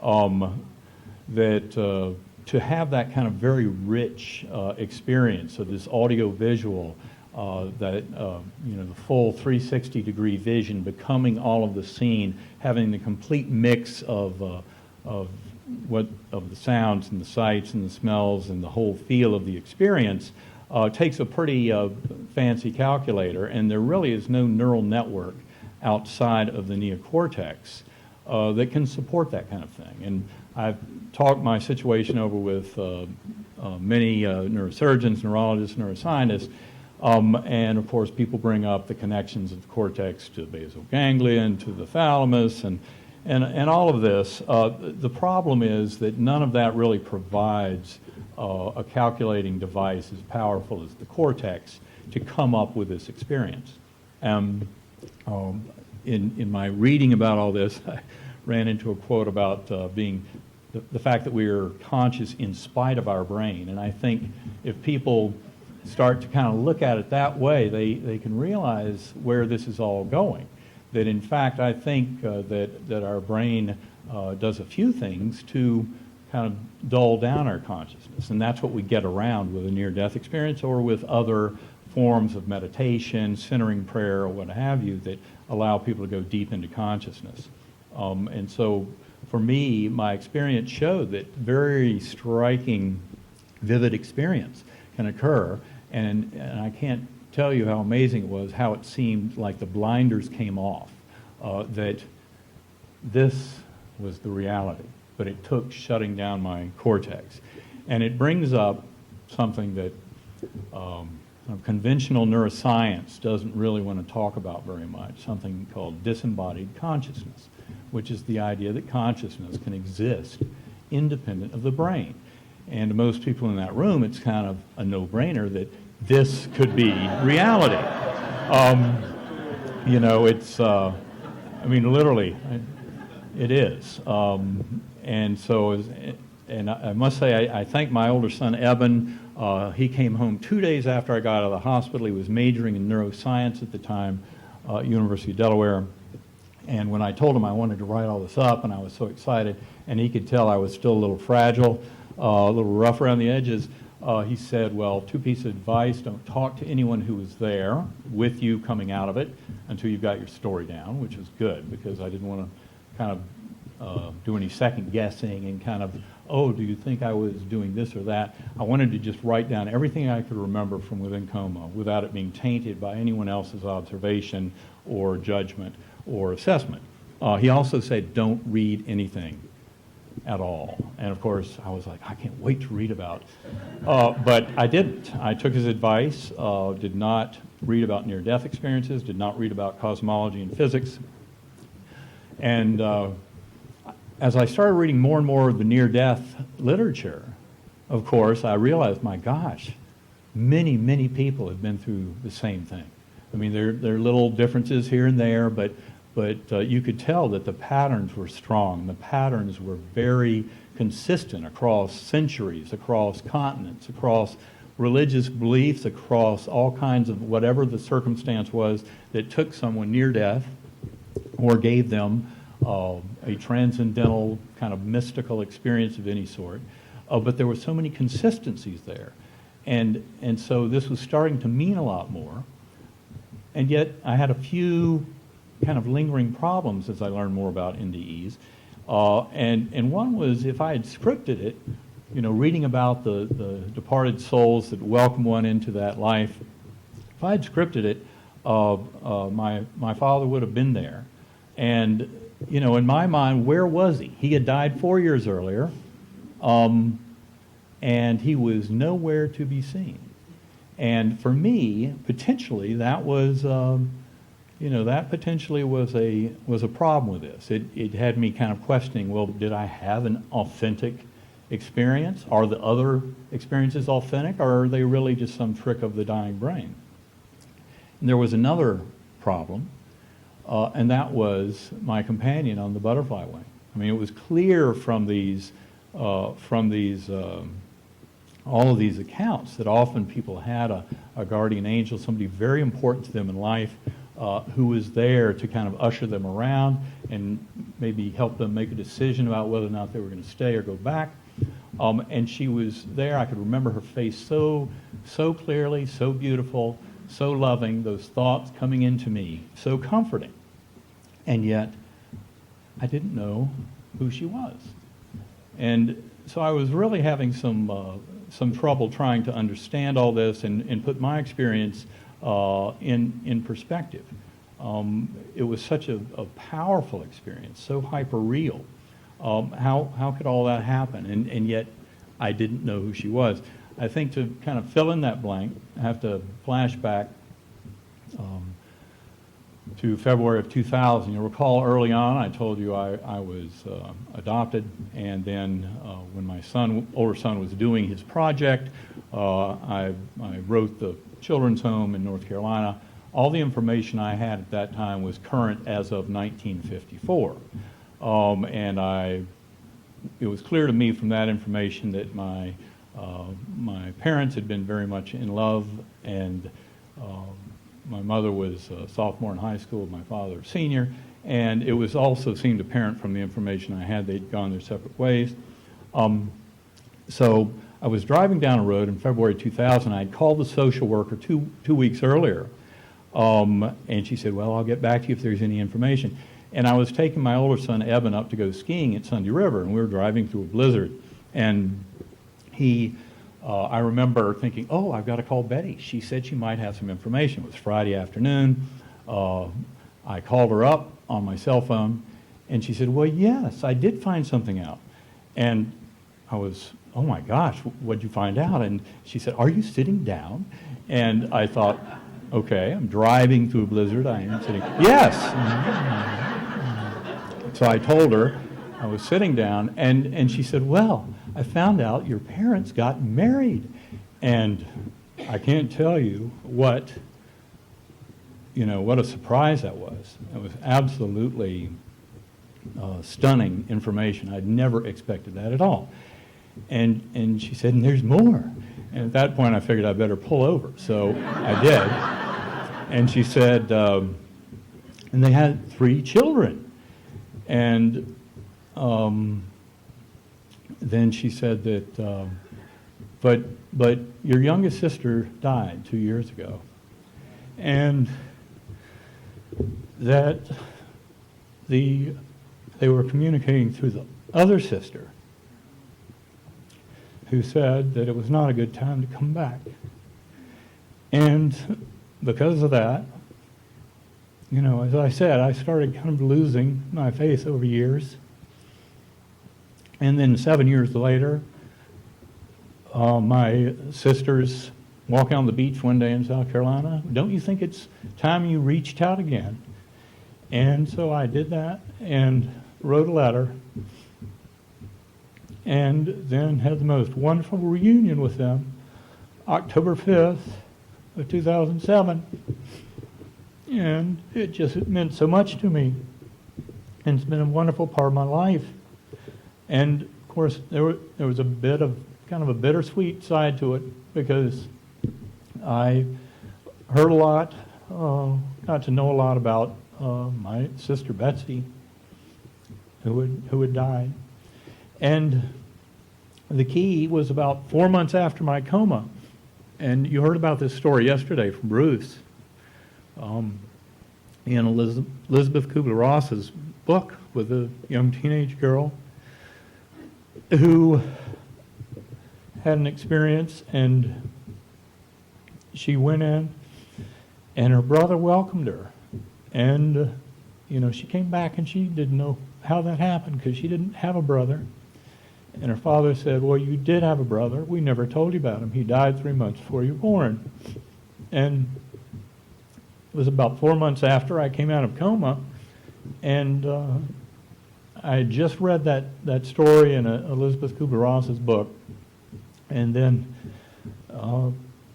that to have that kind of very rich experience of this audio-visual, the full 360-degree vision, becoming all of the scene, having the complete mix of the sounds and the sights and the smells and the whole feel of the experience, takes a pretty fancy calculator, and there really is no neural network outside of the neocortex that can support that kind of thing. And I've talked my situation over with many neurosurgeons, neurologists, neuroscientists, And of course, people bring up the connections of the cortex to the basal ganglion, to the thalamus, and all of this. The problem is that none of that really provides a calculating device as powerful as the cortex to come up with this experience. In my reading about all this, I ran into a quote about being the fact that we are conscious in spite of our brain. And I think if people start to kind of look at it that way, they can realize where this is all going. That in fact, I think that our brain does a few things to kind of dull down our consciousness. And that's what we get around with a near-death experience or with other forms of meditation, centering prayer, or what have you, that allow people to go deep into consciousness. And so for me, my experience showed that very striking, vivid experience can occur. And I can't tell you how amazing it was, how it seemed like the blinders came off, that this was the reality. But it took shutting down my cortex. And it brings up something that conventional neuroscience doesn't really want to talk about very much, something called disembodied consciousness, which is the idea that consciousness can exist independent of the brain. And to most people in that room, it's kind of a no-brainer that this could be reality. You know, it's, I mean, literally, it is. And so, and I must say, I thank my older son, Eben. He came home 2 days after I got out of the hospital. He was majoring in neuroscience at the time, University of Delaware. And when I told him I wanted to write all this up, and I was so excited, and he could tell I was still a little fragile, a little rough around the edges, he said, well, 2 pieces of advice: don't talk to anyone who was there with you coming out of it until you've got your story down, which was good, because I didn't want to kind of do any second guessing and kind of, oh, do you think I was doing this or that? I wanted to just write down everything I could remember from within coma without it being tainted by anyone else's observation or judgment or assessment. He also said, don't read anything at all. And of course, I was like, I can't wait to read about it. But I didn't. I took his advice, did not read about near-death experiences, did not read about cosmology and physics. And as I started reading more and more of the near-death literature, of course, I realized, my gosh, many, many people have been through the same thing. I mean, there are little differences here and there, but you could tell that the patterns were strong. The patterns were very consistent across centuries, across continents, across religious beliefs, across all kinds of whatever the circumstance was that took someone near death or gave them a transcendental kind of mystical experience of any sort. But there were so many consistencies there. And so this was starting to mean a lot more. And yet I had a few kind of lingering problems as I learned more about NDEs. And one was, if I had scripted it, you know, reading about the departed souls that welcome one into that life, if I had scripted it, my father would have been there. And, you know, in my mind, where was he? He had died 4 years earlier, and he was nowhere to be seen. And for me, potentially, that was, you know, that potentially was a problem with this. It had me kind of questioning, well, did I have an authentic experience? Are the other experiences authentic, or are they really just some trick of the dying brain? And there was another problem, and that was my companion on the butterfly wing. I mean, it was clear from all of these accounts that often people had a guardian angel, somebody very important to them in life, who was there to kind of usher them around and maybe help them make a decision about whether or not they were going to stay or go back. And she was there. I could remember her face so clearly, so beautiful, so loving, those thoughts coming into me, so comforting. And yet, I didn't know who she was. And so I was really having some trouble trying to understand all this and put my experience in perspective. It was such a powerful experience, so hyper real. How could all that happen? And yet I didn't know who she was. I think to kind of fill in that blank, I have to flash back to February of 2000. You'll recall early on I told you I was adopted, and then when my older son was doing his project, I wrote the children's home in North Carolina. All the information I had at that time was current as of 1954. And it was clear to me from that information that my parents had been very much in love, and my mother was a sophomore in high school, my father a senior, and it was also seemed apparent from the information I had they'd gone their separate ways. So I was driving down a road in February 2000. I'd called the social worker two weeks earlier, and she said, well, I'll get back to you if there's any information. And I was taking my older son, Eben, up to go skiing at Sunday River, and we were driving through a blizzard. And I remember thinking, oh, I've got to call Betty. She said she might have some information. It was Friday afternoon. I called her up on my cell phone, and she said, well, yes, I did find something out. And I was, oh my gosh, what'd you find out? And she said, are you sitting down? And I thought, okay, I'm driving through a blizzard. I am sitting, yes. So I told her I was sitting down, and she said, well, I found out your parents got married. And I can't tell you what a surprise that was. It was absolutely stunning information. I'd never expected that at all. And she said, and there's more. And at that point, I figured I better pull over. So I did. And she said, and they had 3 children. And then she said that, but your youngest sister died 2 years ago. And that they were communicating through the other sister, who said that it was not a good time to come back. And because of that, as I said, I started kind of losing my faith over years. And then 7 years later, my sisters walking on the beach one day in South Carolina, don't you think it's time you reached out again? And so I did that and wrote a letter, and then had the most wonderful reunion with them October 5th of 2007. And it meant so much to me. And it's been a wonderful part of my life. And of course, there was a bit of kind of a bittersweet side to it, because I heard a lot, got to know a lot about my sister Betsy, who had died. And the key was about 4 months after my coma. And you heard about this story yesterday from Bruce, in Elizabeth Kubler-Ross's book with a young teenage girl who had an experience, and she went in, and her brother welcomed her. And, she came back, and she didn't know how that happened, because she didn't have a brother. And her father said, well, you did have a brother. We never told you about him. He died 3 months before you were born. And it was about 4 months after I came out of coma, and I had just read that story in Elizabeth Kubler-Ross's book. And then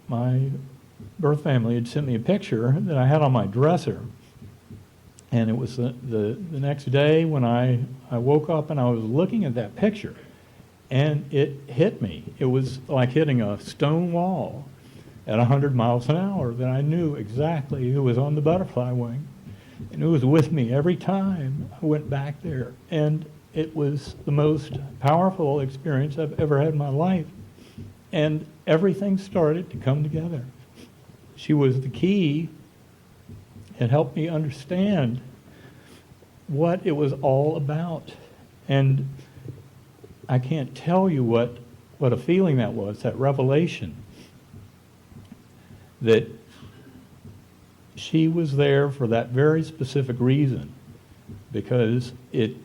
my birth family had sent me a picture that I had on my dresser. And it was the next day when I woke up, and I was looking at that picture, and it hit me. It was like hitting a stone wall at 100 miles an hour, that I knew exactly who was on the butterfly wing, and who was with me every time I went back there. And it was the most powerful experience I've ever had in my life. And everything started to come together. She was the key. It helped me understand what it was all about. And I can't tell you what a feeling that was, that revelation, that she was there for that very specific reason, because it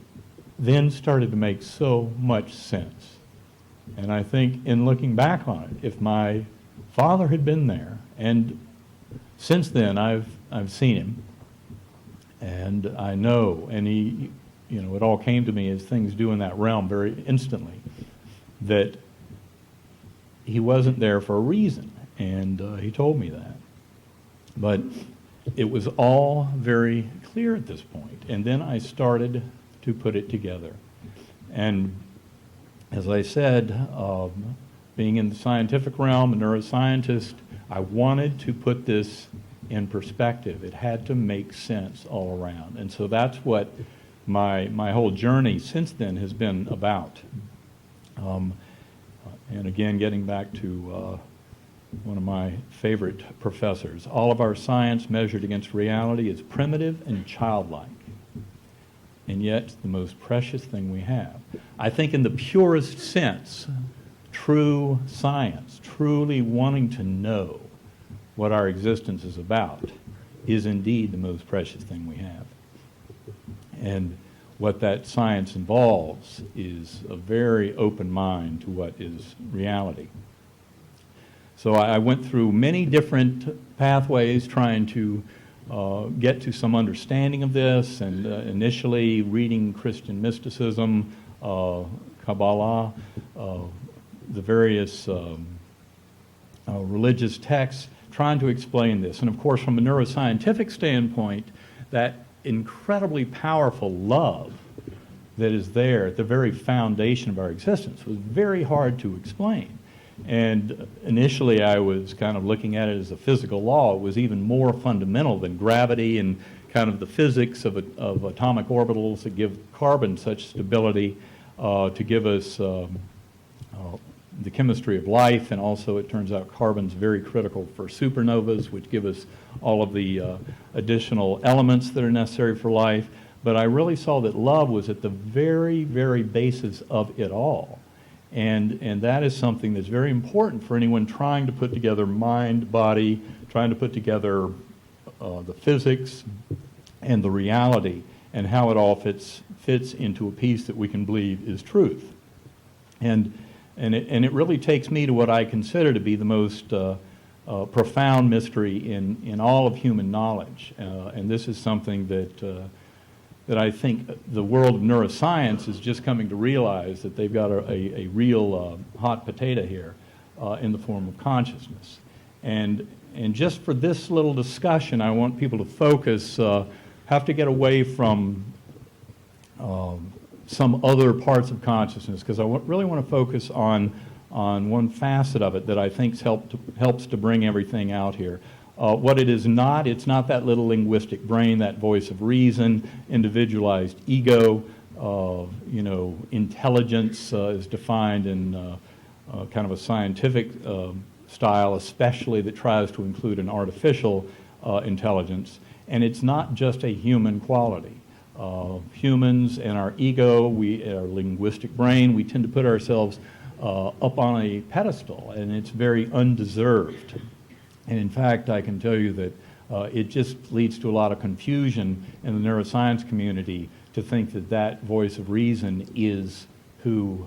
then started to make so much sense. And I think in looking back on it, if my father had been there, and since then I've seen him, and I know, and he, it all came to me as things do in that realm very instantly, that he wasn't there for a reason, and he told me that. But it was all very clear at this point, and then I started to put it together. And as I said, being in the scientific realm, a neuroscientist, I wanted to put this in perspective. It had to make sense all around. And so that's what my whole journey since then has been about. And again, getting back to one of my favorite professors, all of our science measured against reality is primitive and childlike, and yet the most precious thing we have. I think in the purest sense, true science, truly wanting to know what our existence is about, is indeed the most precious thing we have. And what that science involves is a very open mind to what is reality. So I went through many different pathways trying to get to some understanding of this, and initially reading Christian mysticism, Kabbalah, the various religious texts, trying to explain this. And of course, from a neuroscientific standpoint, that incredibly powerful love that is there at the very foundation of our existence was very hard to explain. And initially I was kind of looking at it as a physical law. It was even more fundamental than gravity and kind of the physics of atomic orbitals that give carbon such stability to give us the chemistry of life, and also it turns out carbon's very critical for supernovas, which give us all of the additional elements that are necessary for life. But I really saw that love was at the very, very basis of it all. And that is something that's very important for anyone trying to put together mind, body, trying to put together the physics and the reality, and how it all fits into a piece that we can believe is truth. And it really takes me to what I consider to be the most profound mystery in all of human knowledge. And this is something that I think the world of neuroscience is just coming to realize, that they've got a real hot potato here in the form of consciousness. And just for this little discussion, I want people to focus, have to get away from some other parts of consciousness, because I really want to focus on one facet of it that I think helps to bring everything out here. What it is not, it's not that little linguistic brain, that voice of reason, individualized ego. Intelligence is defined in kind of a scientific style, especially that tries to include an artificial intelligence. And it's not just a human quality. Humans and our ego, our linguistic brain, we tend to put ourselves up on a pedestal, and it's very undeserved. And in fact, I can tell you that it just leads to a lot of confusion in the neuroscience community to think that voice of reason is who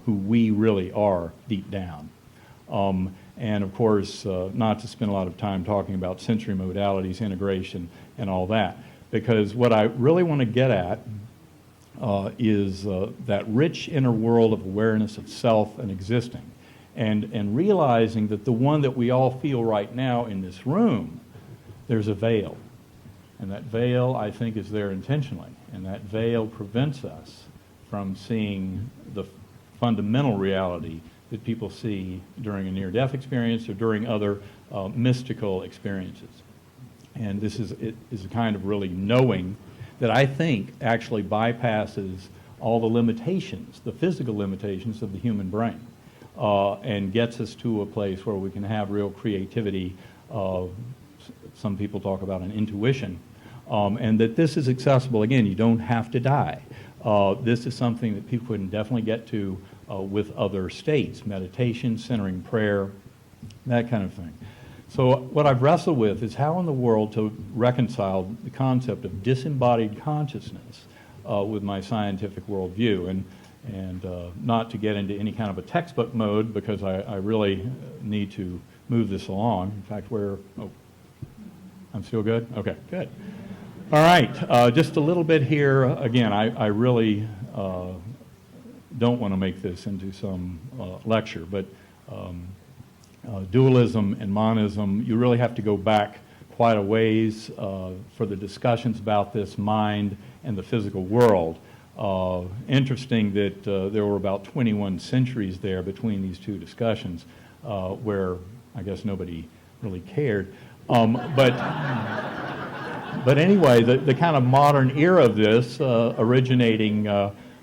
we really are deep down. And of course, not to spend a lot of time talking about sensory modalities, integration, and all that, because what I really want to get at is that rich inner world of awareness of self and existing. And realizing that the one that we all feel right now in this room, there's a veil. And that veil, I think, is there intentionally. And that veil prevents us from seeing the fundamental reality that people see during a near-death experience or during other mystical experiences. And this is a kind of really knowing that I think actually bypasses all the limitations, the physical limitations of the human brain. And gets us to a place where we can have real creativity. Some people talk about an intuition. And that this is accessible. Again, you don't have to die. This is something that people can definitely get to with other states, meditation, centering prayer, that kind of thing. So what I've wrestled with is how in the world to reconcile the concept of disembodied consciousness with my scientific worldview. And not to get into any kind of a textbook mode, because I really need to move this along. In fact, I'm still good? Okay, good. All right, just a little bit here. Again, I really don't want to make this into some lecture, but dualism and monism, you really have to go back quite a ways for the discussions about this mind and the physical world. Interesting that there were about 21 centuries there between these two discussions, where I guess nobody really cared. But anyway, the kind of modern era of this, originating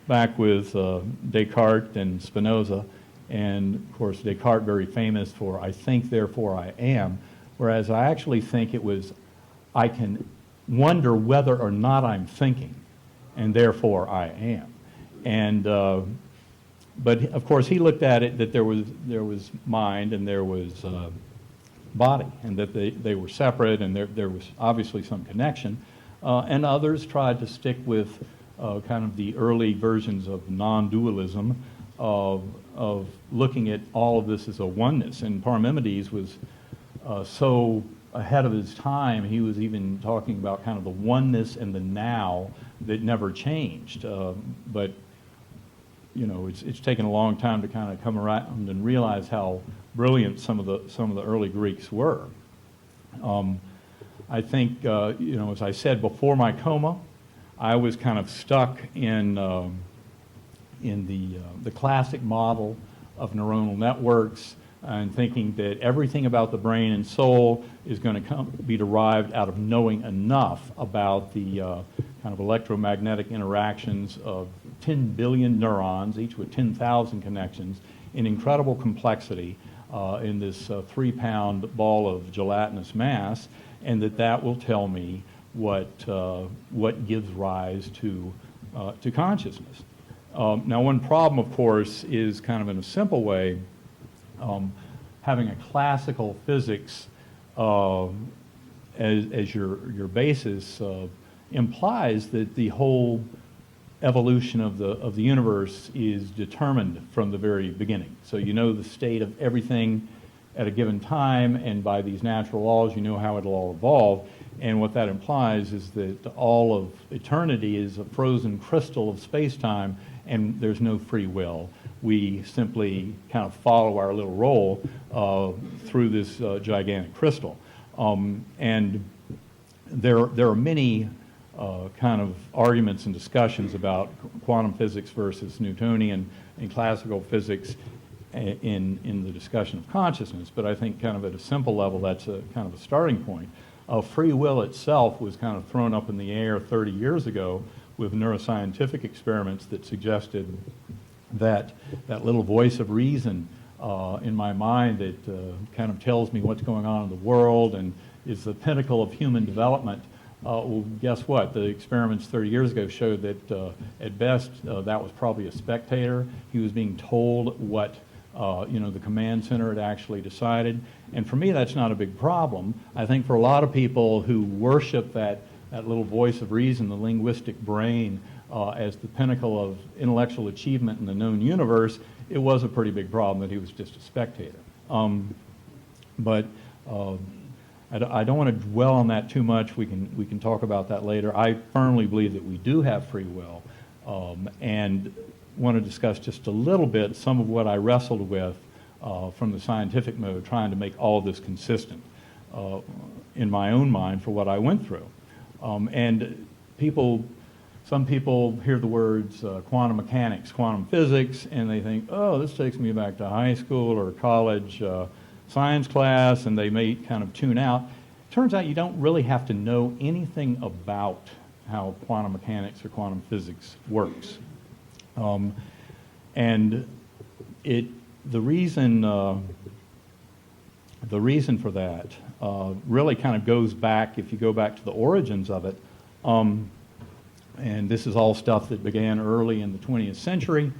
back with Descartes and Spinoza, and of course Descartes very famous for "I think, therefore I am," whereas I actually think it was, I can wonder whether or not I'm thinking, and therefore I am. And but of course he looked at it that there was mind and there was body, and that they were separate, and there was obviously some connection. And others tried to stick with kind of the early versions of non-dualism, of looking at all of this as a oneness. And Parmenides was so ahead of his time, he was even talking about kind of the oneness and the now that never changed. But you know, it's taken a long time to kind of come around and realize how brilliant some of the early Greeks were. I think you know, as I said before my coma, I was kind of stuck in the classic model of neuronal networks, and thinking that everything about the brain and soul is going to be derived out of knowing enough about the kind of electromagnetic interactions of 10 billion neurons, each with 10,000 connections, in incredible complexity in this 3-pound ball of gelatinous mass, and that will tell me what gives rise to consciousness. Now, one problem, of course, is kind of in a simple way, having a classical physics as your basis implies that the whole evolution of the universe is determined from the very beginning. So you know the state of everything at a given time, and by these natural laws you know how it'll all evolve. And what that implies is that all of eternity is a frozen crystal of space-time, and there's no free will. We simply kind of follow our little role through this gigantic crystal. And there are many kind of arguments and discussions about quantum physics versus Newtonian and classical physics in the discussion of consciousness. But I think kind of at a simple level, that's a kind of a starting point. Free will itself was kind of thrown up in the air 30 years ago with neuroscientific experiments that suggested that little voice of reason in my mind that kind of tells me what's going on in the world and is the pinnacle of human development. Well, guess what? The experiments 30 years ago showed that at best that was probably a spectator. He was being told what the command center had actually decided. And for me, that's not a big problem. I think for a lot of people who worship that little voice of reason, the linguistic brain, as the pinnacle of intellectual achievement in the known universe, it was a pretty big problem that he was just a spectator. But I don't want to dwell on that too much. We can talk about that later. I firmly believe that we do have free will, and want to discuss just a little bit some of what I wrestled with from the scientific mode, trying to make all of this consistent in my own mind for what I went through. And some people hear the words quantum mechanics, quantum physics, and they think, oh, this takes me back to high school or college science class, and they may kind of tune out. Turns out you don't really have to know anything about how quantum mechanics or quantum physics works. And the reason for that really kind of goes back, if you go back to the origins of it, and this is all stuff that began early in the 20th century.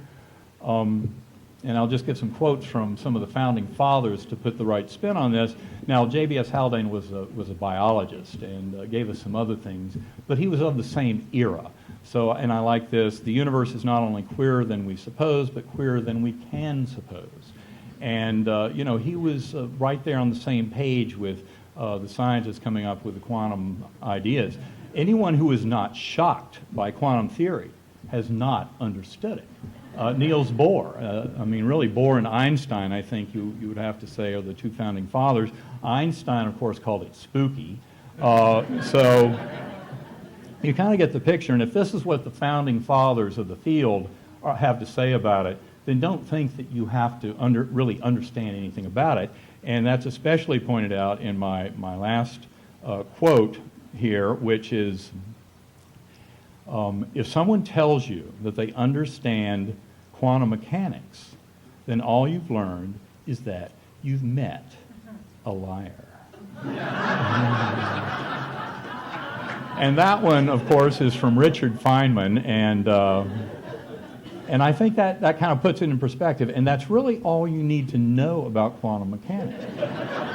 and I'll just give some quotes from some of the founding fathers to put the right spin on this. Now, J.B.S. Haldane was a biologist and gave us some other things, but he was of the same era. So, and I like this, the universe is not only queerer than we suppose, but queerer than we can suppose. And, he was right there on the same page with the scientists coming up with the quantum ideas. Anyone who is not shocked by quantum theory has not understood it. Niels Bohr, really Bohr and Einstein, I think you would have to say, are the two founding fathers. Einstein, of course, called it spooky. So you kind of get the picture, and if this is what the founding fathers of the field have to say about it, then don't think that you have to really understand anything about it. And that's especially pointed out in my last quote here, which is, if someone tells you that they understand quantum mechanics, then all you've learned is that you've met a liar. And that one, of course, is from Richard Feynman, and I think that kind of puts it in perspective, and that's really all you need to know about quantum mechanics.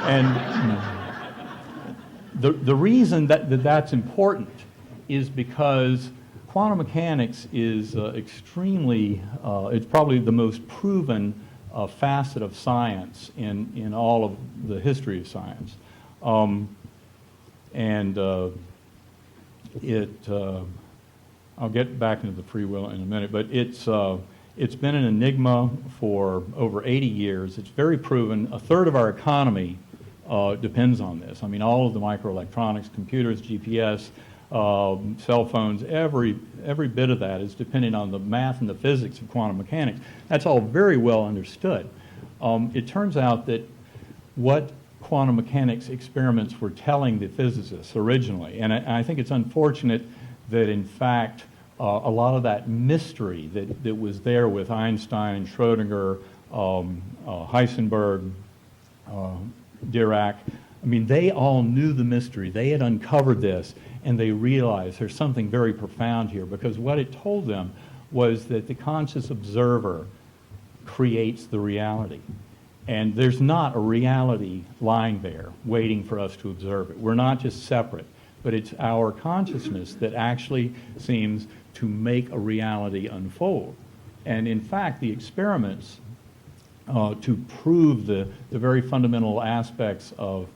And the reason that's important is because quantum mechanics is extremely, it's probably the most proven facet of science in all of the history of science. I'll get back into the free will in a minute, but it's been an enigma for over 80 years. It's very proven. A third of our economy depends on this. I mean, all of the microelectronics, computers, GPS, cell phones, every bit of that is dependent on the math and the physics of quantum mechanics. That's all very well understood. It turns out that what quantum mechanics experiments were telling the physicists originally, and I think it's unfortunate that in fact a lot of that mystery that was there with Einstein, Schrodinger, Heisenberg, Dirac, I mean, they all knew the mystery. They had uncovered this, and they realized there's something very profound here, because what it told them was that the conscious observer creates the reality. And there's not a reality lying there waiting for us to observe it. We're not just separate, but it's our consciousness that actually seems to make a reality unfold. And in fact, the experiments to prove the very fundamental aspects of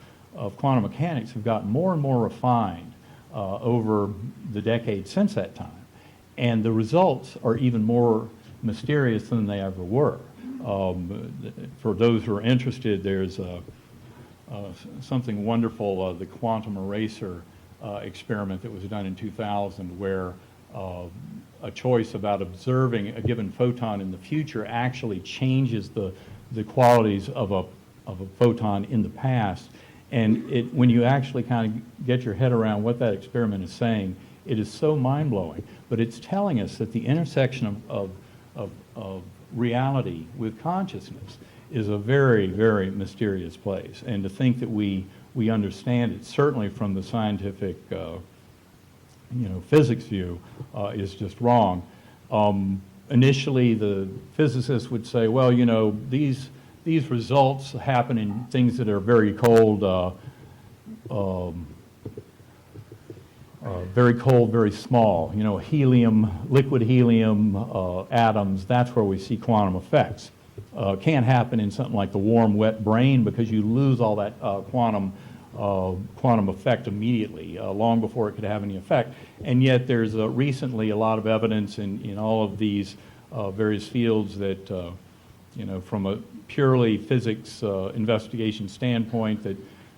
quantum mechanics have gotten more and more refined over the decades since that time. And the results are even more mysterious than they ever were. For those who are interested, there's something wonderful, the quantum eraser experiment that was done in 2000, where a choice about observing a given photon in the future actually changes the qualities of a photon in the past. And when you actually kind of get your head around what that experiment is saying, it is so mind-blowing. But it's telling us that the intersection of reality with consciousness is a very, very mysterious place. And to think that we understand it, certainly from the scientific physics view, is just wrong. Initially, the physicists would say, well, these results happen in things that are very cold, very small. Helium, liquid helium atoms, that's where we see quantum effects. Can't happen in something like the warm, wet brain, because you lose all that quantum effect immediately, long before it could have any effect. And yet there's recently a lot of evidence in all of these various fields that, from a purely physics investigation standpoint,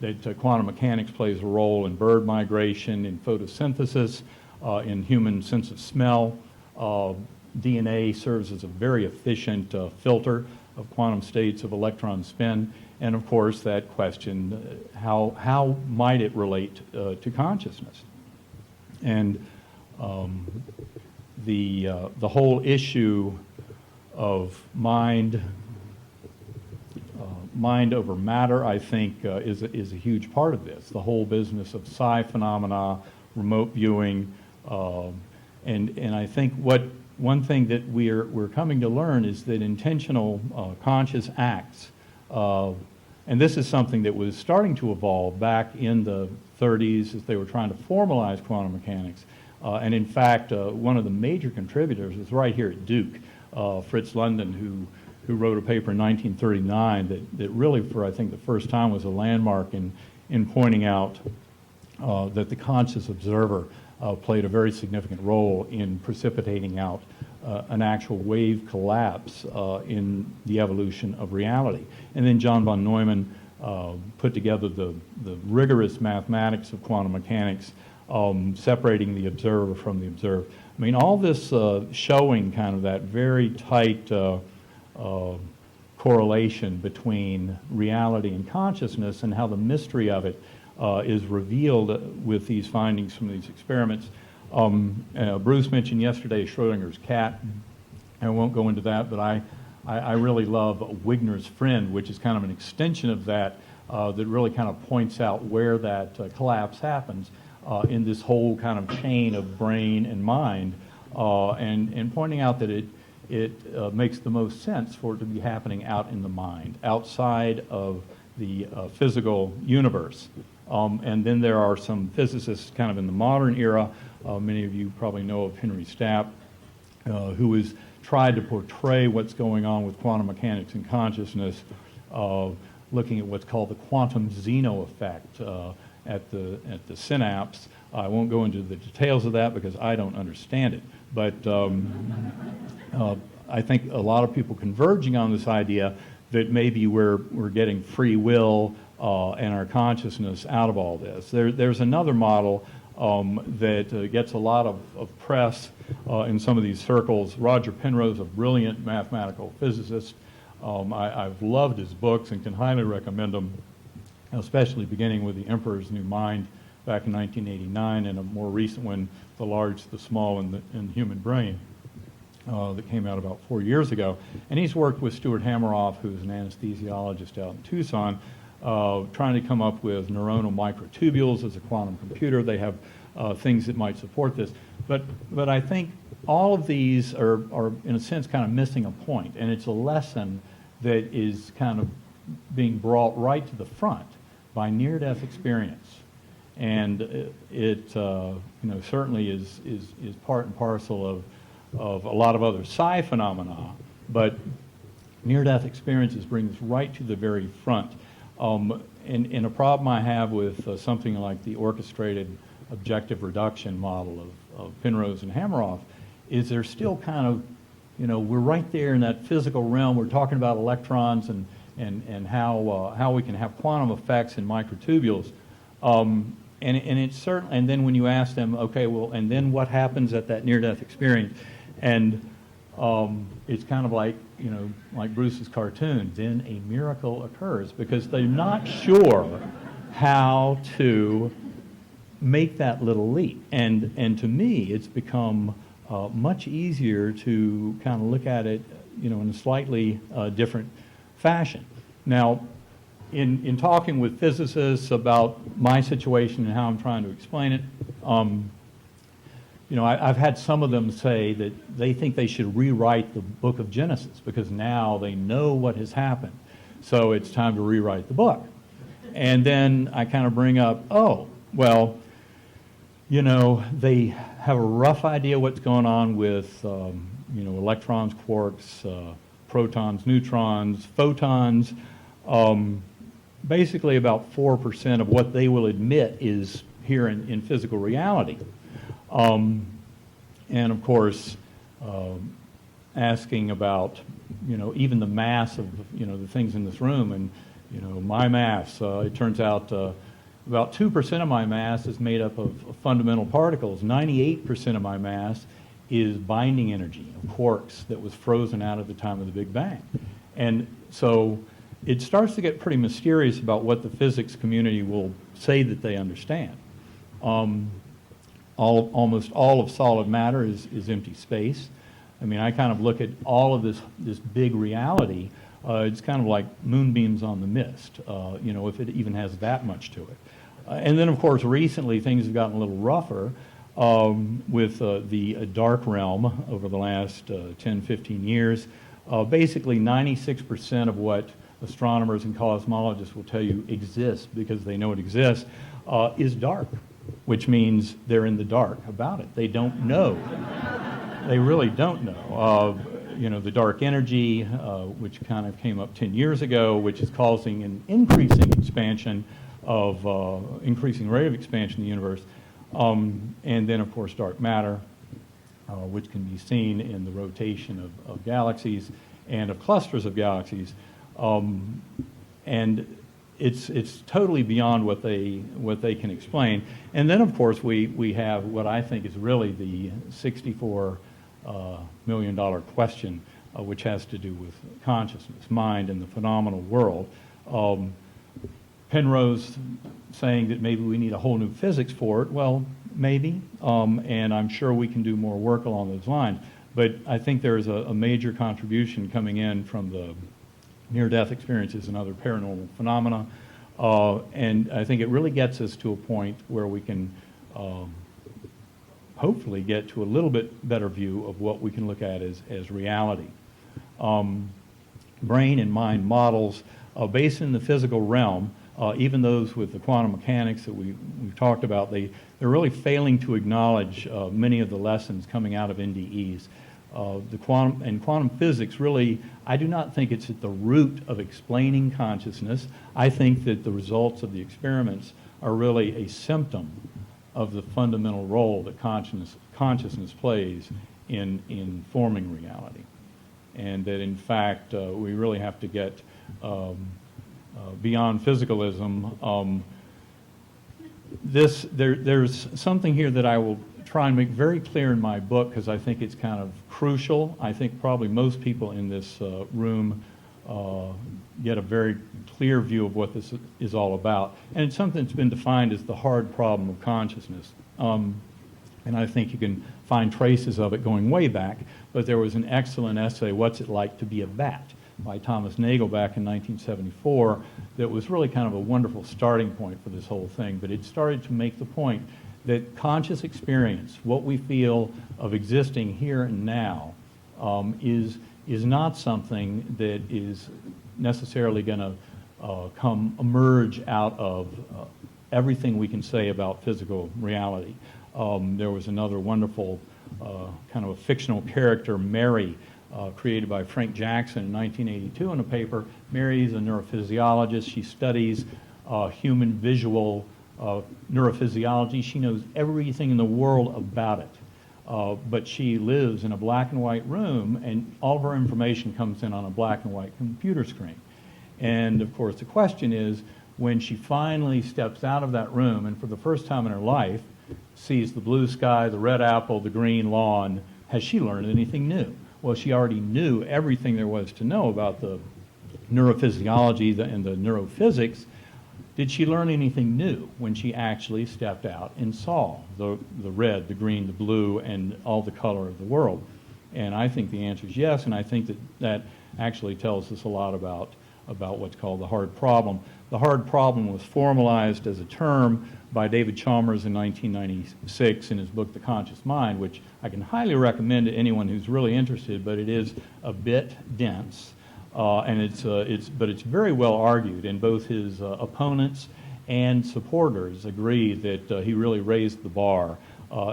that quantum mechanics plays a role in bird migration, in photosynthesis, in human sense of smell. DNA serves as a very efficient filter of quantum states of electron spin. And of course, that question, how might it relate to consciousness? And the whole issue of mind over matter, I think, is a huge part of this. The whole business of psi phenomena, remote viewing, and I think what one thing that we're coming to learn is that intentional conscious acts, and this is something that was starting to evolve back in the 30s as they were trying to formalize quantum mechanics. And in fact, one of the major contributors is right here at Duke, Fritz London, who wrote a paper in 1939 that really, for I think the first time, was a landmark in pointing out that the conscious observer played a very significant role in precipitating out an actual wave collapse in the evolution of reality. And then John von Neumann put together the rigorous mathematics of quantum mechanics, separating the observer from the observed. I mean, all this showing kind of that very tight correlation between reality and consciousness, and how the mystery of it is revealed with these findings from these experiments. Bruce mentioned yesterday Schrodinger's cat. I won't go into that, but I really love Wigner's friend, which is kind of an extension of that, that really kind of points out where that collapse happens in this whole kind of chain of brain and mind, and pointing out that it makes the most sense for it to be happening out in the mind, outside of the physical universe. And then there are some physicists kind of in the modern era. Many of you probably know of Henry Stapp, who has tried to portray what's going on with quantum mechanics and consciousness, looking at what's called the quantum Zeno effect at the synapse. I won't go into the details of that because I don't understand it, but I think a lot of people converging on this idea that maybe we're getting free will and our consciousness out of all this. There's another model that gets a lot of press in some of these circles. Roger Penrose, a brilliant mathematical physicist. I've loved his books and can highly recommend them, especially beginning with The Emperor's New Mind back in 1989, and a more recent one, The Large, the Small, and the Human Brain, that came out about 4 years ago. And he's worked with Stuart Hameroff, who's an anesthesiologist out in Tucson, trying to come up with neuronal microtubules as a quantum computer. They have things that might support this. But I think all of these are, in a sense, kind of missing a point, and it's a lesson that is kind of being brought right to the front by near-death experience. And it certainly is part and parcel of a lot of other psi phenomena, but near-death experiences bring us right to the very front. And a problem I have with something like the orchestrated objective reduction model of Penrose and Hameroff is they're still kind of, we're right there in that physical realm. We're talking about electrons and how we can have quantum effects in microtubules. And it's certain. And then when you ask them, okay, well, and then what happens at that near-death experience? And it's kind of like, like Bruce's cartoon, then a miracle occurs, because they're not sure how to make that little leap. And to me, it's become much easier to kind of look at it, in a slightly different fashion. Now, in talking with physicists about my situation and how I'm trying to explain it, I've had some of them say that they think they should rewrite the book of Genesis because now they know what has happened. So it's time to rewrite the book. And then I kind of bring up, they have a rough idea what's going on with, electrons, quarks, protons, neutrons, photons. Basically about 4% of what they will admit is here in physical reality. And of course, asking about, even the mass of, the things in this room, and, my mass, it turns out about 2% of my mass is made up of fundamental particles. 98% of my mass is binding energy of quarks that was frozen out at the time of the Big Bang. And so it starts to get pretty mysterious about what the physics community will say that they understand. Almost all of solid matter is empty space. I mean, I kind of look at all of this big reality. It's kind of like moonbeams on the mist, if it even has that much to it. And then, of course, recently things have gotten a little rougher with the dark realm over the last 10, 15 years. Basically, 96% of what astronomers and cosmologists will tell you exists because they know it exists is dark, which means they're in the dark about it. They don't know. They really don't know. The dark energy, which kind of came up 10 years ago, which is causing an increasing expansion of, increasing rate of expansion in the universe. And then, of course, dark matter, which can be seen in the rotation of galaxies and of clusters of galaxies. And it's totally beyond what they can explain. And then, of course, we have what I think is really the $64 million question, which has to do with consciousness, mind, and the phenomenal world. Penrose saying that maybe we need a whole new physics for it. Well, maybe, and I'm sure we can do more work along those lines. But I think there is a major contribution coming in from the near-death experiences and other paranormal phenomena, and I think it really gets us to a point where we can hopefully get to a little bit better view of what we can look at as reality. Brain and mind models based in the physical realm, even those with the quantum mechanics that we've talked about, they're really failing to acknowledge many of the lessons coming out of NDEs. The quantum physics really, I do not think it's at the root of explaining consciousness. I think that the results of the experiments are really a symptom of the fundamental role that consciousness plays in forming reality. And that, in fact, we really have to get beyond physicalism. There's something here that I will try and make very clear in my book because I think it's kind of crucial. I think probably most people in this room get a very clear view of what this is all about. And it's something that's been defined as the hard problem of consciousness. And I think you can find traces of it going way back, but there was an excellent essay, What's It Like to Be a Bat, by Thomas Nagel back in 1974 that was really kind of a wonderful starting point for this whole thing. But it started to make the point that conscious experience, what we feel of existing here and now, is not something that is necessarily going to emerge out of everything we can say about physical reality. There was another wonderful kind of a fictional character, Mary, created by Frank Jackson in 1982 in a paper. Mary is a neurophysiologist. She studies human visual neurophysiology. She knows everything in the world about it. But she lives in a black and white room, and all of her information comes in on a black and white computer screen. And, of course, the question is, when she finally steps out of that room and for the first time in her life sees the blue sky, the red apple, the green lawn, has she learned anything new? Well, she already knew everything there was to know about the neurophysiology and the neurophysics. Did she learn anything new when she actually stepped out and saw the red, the green, the blue, and all the color of the world? And I think the answer is yes, and I think that actually tells us a lot about what's called the hard problem. The hard problem was formalized as a term by David Chalmers in 1996 in his book, The Conscious Mind, which I can highly recommend to anyone who's really interested, but it is a bit dense. But it's very well argued, and both his opponents and supporters agree that he really raised the bar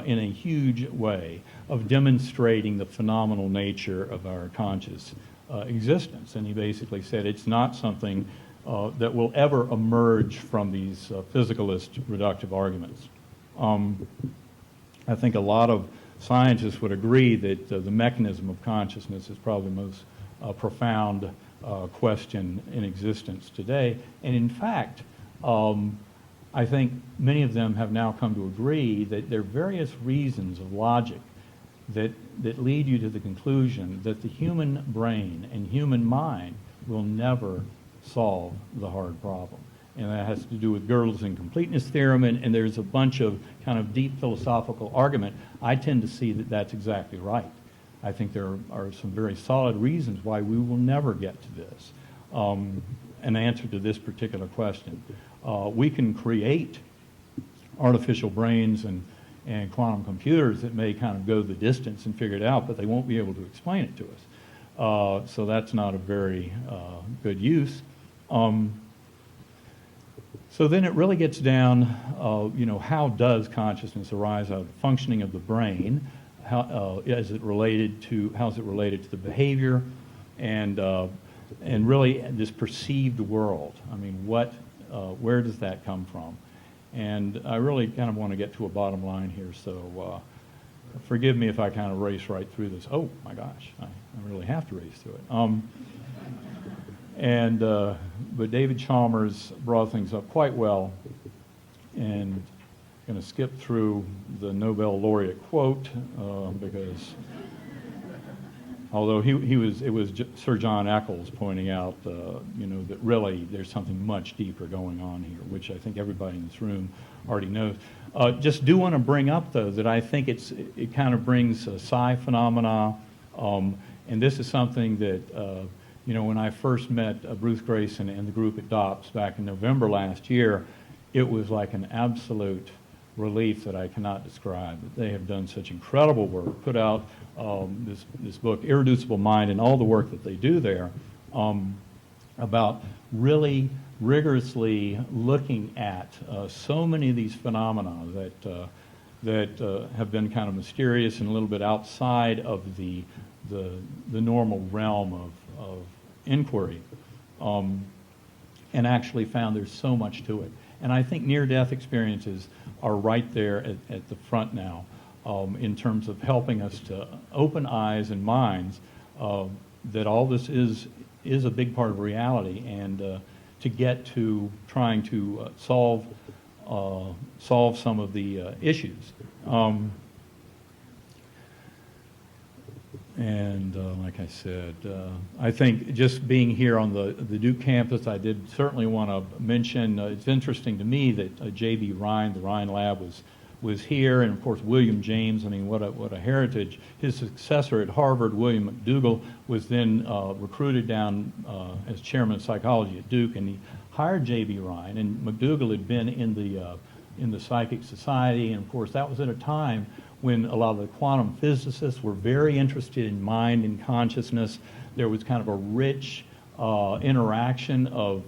in a huge way of demonstrating the phenomenal nature of our conscious existence. And he basically said it's not something that will ever emerge from these physicalist reductive arguments. I think a lot of scientists would agree that the mechanism of consciousness is probably the most profound question in existence today. And in fact, I think many of them have now come to agree that there are various reasons of logic that lead you to the conclusion that the human brain and human mind will never solve the hard problem. And that has to do with Gödel's incompleteness theorem, and there's a bunch of kind of deep philosophical argument. I tend to see that that's exactly right. I think there are some very solid reasons why we will never get to this. An answer to this particular question. We can create artificial brains and and quantum computers that may kind of go the distance and figure it out, but they won't be able to explain it to us. So that's not a very good use. So then it really gets down, how does consciousness arise out of the functioning of the brain? How is it related to the behavior, and really this perceived world? I mean, where does that come from? And I really kind of want to get to a bottom line here, so forgive me if I kind of race right through this. Oh my gosh, I really have to race through it. But David Chalmers brought things up quite well, and I'm going to skip through the Nobel laureate quote because although it was Sir John Eccles pointing out, that really there's something much deeper going on here, which I think everybody in this room already knows. Just do want to bring up, though, that I think it kind of brings psi phenomena, and this is something that, when I first met Bruce Grayson and the group at DOPS back in November last year, it was like an absolute relief that I cannot describe. They have done such incredible work, put out this book, Irreducible Mind, and all the work that they do there about really rigorously looking at so many of these phenomena that have been kind of mysterious and a little bit outside of the normal realm of inquiry, and actually found there's so much to it. And I think near-death experiences are right there at the front now in terms of helping us to open eyes and minds that all this is a big part of reality, and to get to trying to solve some of the issues. Like I said, I think just being here on the Duke campus, I did certainly want to mention, it's interesting to me that J.B. Rhine, the Rhine Lab, was here, and of course William James, I mean, what a heritage. His successor at Harvard, William McDougall, was then recruited down as chairman of psychology at Duke, and he hired J.B. Rhine, and McDougall had been in the Psychic Society, and of course that was at a time when a lot of the quantum physicists were very interested in mind and consciousness. There was kind of a rich interaction of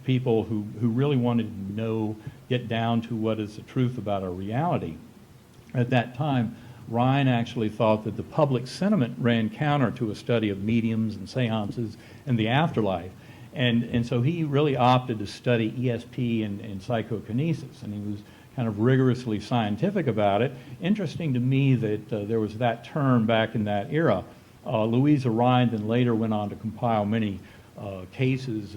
people who really wanted to get down to what is the truth about our reality. At that time, Rhine actually thought that the public sentiment ran counter to a study of mediums and seances and the afterlife. And so he really opted to study ESP and psychokinesis, and he was kind of rigorously scientific about it. Interesting to me that there was that term back in that era. Louisa Rhine then later went on to compile many cases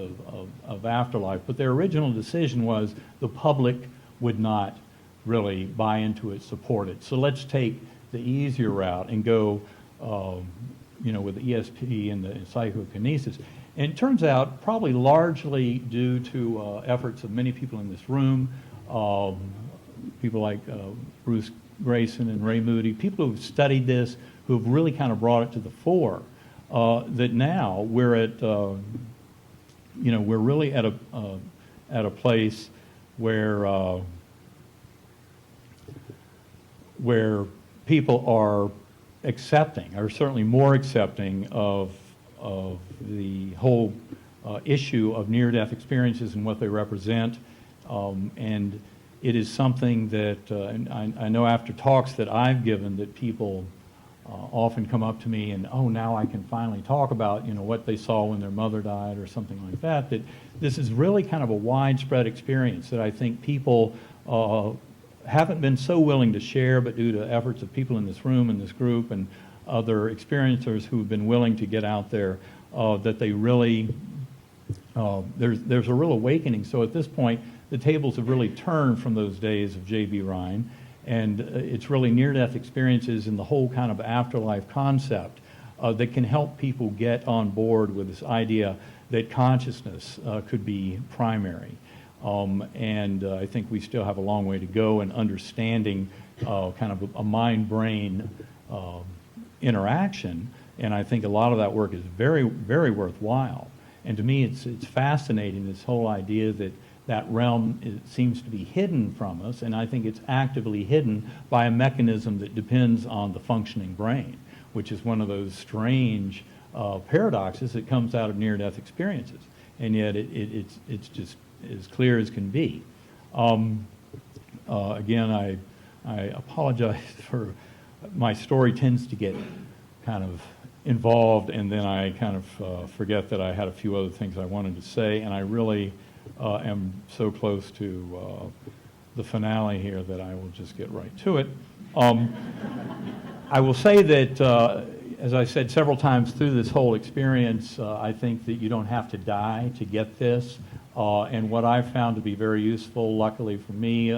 of afterlife, but their original decision was the public would not really buy into it, support it. So let's take the easier route and go with the ESP and the psychokinesis. And it turns out, probably largely due to efforts of many people in this room, people like Bruce Grayson and Ray Moody, people who have studied this, who have really kind of brought it to the fore, that now we're at, we're really at a place where people are accepting, or certainly more accepting of the whole issue of near-death experiences and what they represent, and it is something that, and I know after talks that I've given, that people often come up to me and, oh, now I can finally talk about, what they saw when their mother died or something like that, that this is really kind of a widespread experience that I think people haven't been so willing to share, but due to efforts of people in this room and this group and other experiencers who have been willing to get out there, that they really, there's a real awakening. So at this point, the tables have really turned from those days of J.B. Rhine, and it's really near-death experiences and the whole kind of afterlife concept that can help people get on board with this idea that consciousness could be primary. And I think we still have a long way to go in understanding kind of a mind-brain interaction, and I think a lot of that work is very, very worthwhile. And to me, it's fascinating, this whole idea that that realm seems to be hidden from us, and I think it's actively hidden by a mechanism that depends on the functioning brain, which is one of those strange paradoxes that comes out of near-death experiences, and yet it's just as clear as can be. Again, I apologize for my story tends to get kind of involved, and then I kind of forget that I had a few other things I wanted to say, and I really am so close to the finale here that I will just get right to it. I will say that, as I said several times through this whole experience, I think that you don't have to die to get this. And what I've found to be very useful, luckily for me,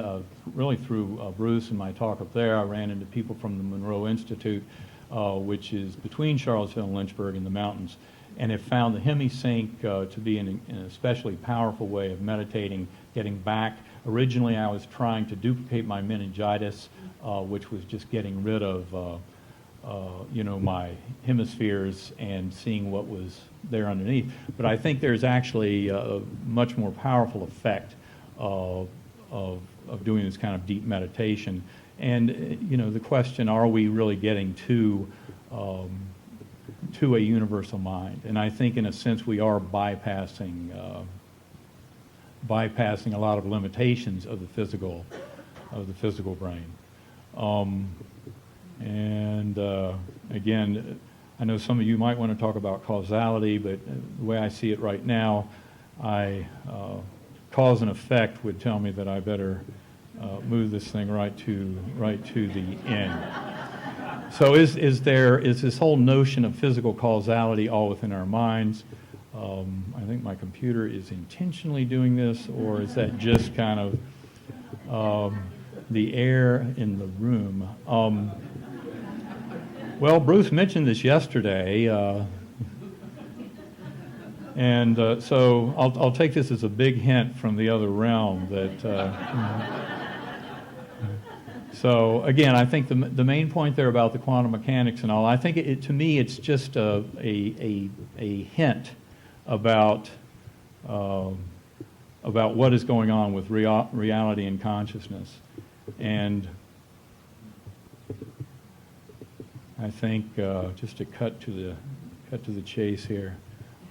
really through Bruce and my talk up there, I ran into people from the Monroe Institute, which is between Charlottesville and Lynchburg in the mountains, and have found the hemisync to be an especially powerful way of meditating, getting back. Originally, I was trying to duplicate my meningitis, which was just getting rid of my hemispheres and seeing what was there underneath. But I think there's actually a much more powerful effect of doing this kind of deep meditation. And, the question, are we really getting to a universal mind? And I think, in a sense, we are bypassing a lot of limitations of the physical brain. Again, I know some of you might want to talk about causality, but the way I see it right now, cause and effect would tell me that I better move this thing right to the end. So is this whole notion of physical causality all within our minds? I think my computer is intentionally doing this, or is that just kind of the air in the room? Well, Bruce mentioned this yesterday, and so I'll take this as a big hint from the other realm that. So again, I think the main point there about the quantum mechanics and all, I think to me it's just a hint about what is going on with reality and consciousness, and I think just to cut to the chase here,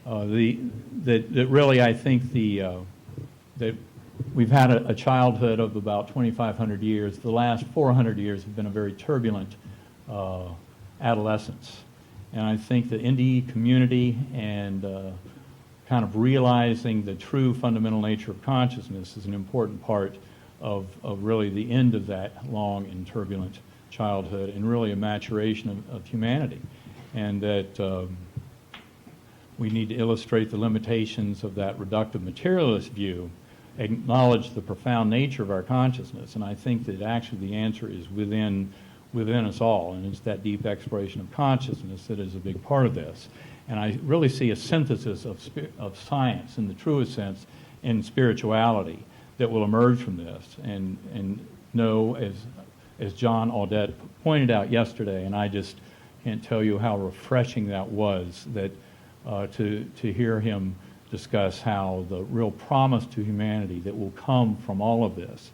that really I think that we've had a childhood of about 2,500 years. The last 400 years have been a very turbulent adolescence, and I think the NDE community and kind of realizing the true fundamental nature of consciousness is an important part of really the end of that long and turbulent childhood, and really a maturation of humanity, and that we need to illustrate the limitations of that reductive materialist view, acknowledge the profound nature of our consciousness, and I think that actually the answer is within us all, and it's that deep exploration of consciousness that is a big part of this. And I really see a synthesis of science in the truest sense and spirituality that will emerge from this, and know, as John Audette pointed out yesterday, and I just can't tell you how refreshing that was, that to hear him discuss how the real promise to humanity that will come from all of this,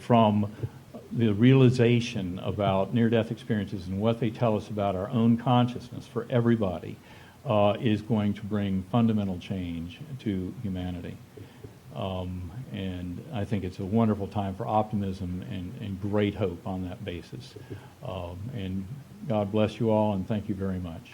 from the realization about near-death experiences and what they tell us about our own consciousness for everybody, is going to bring fundamental change to humanity. And I think it's a wonderful time for optimism and great hope on that basis. And God bless you all, and thank you very much.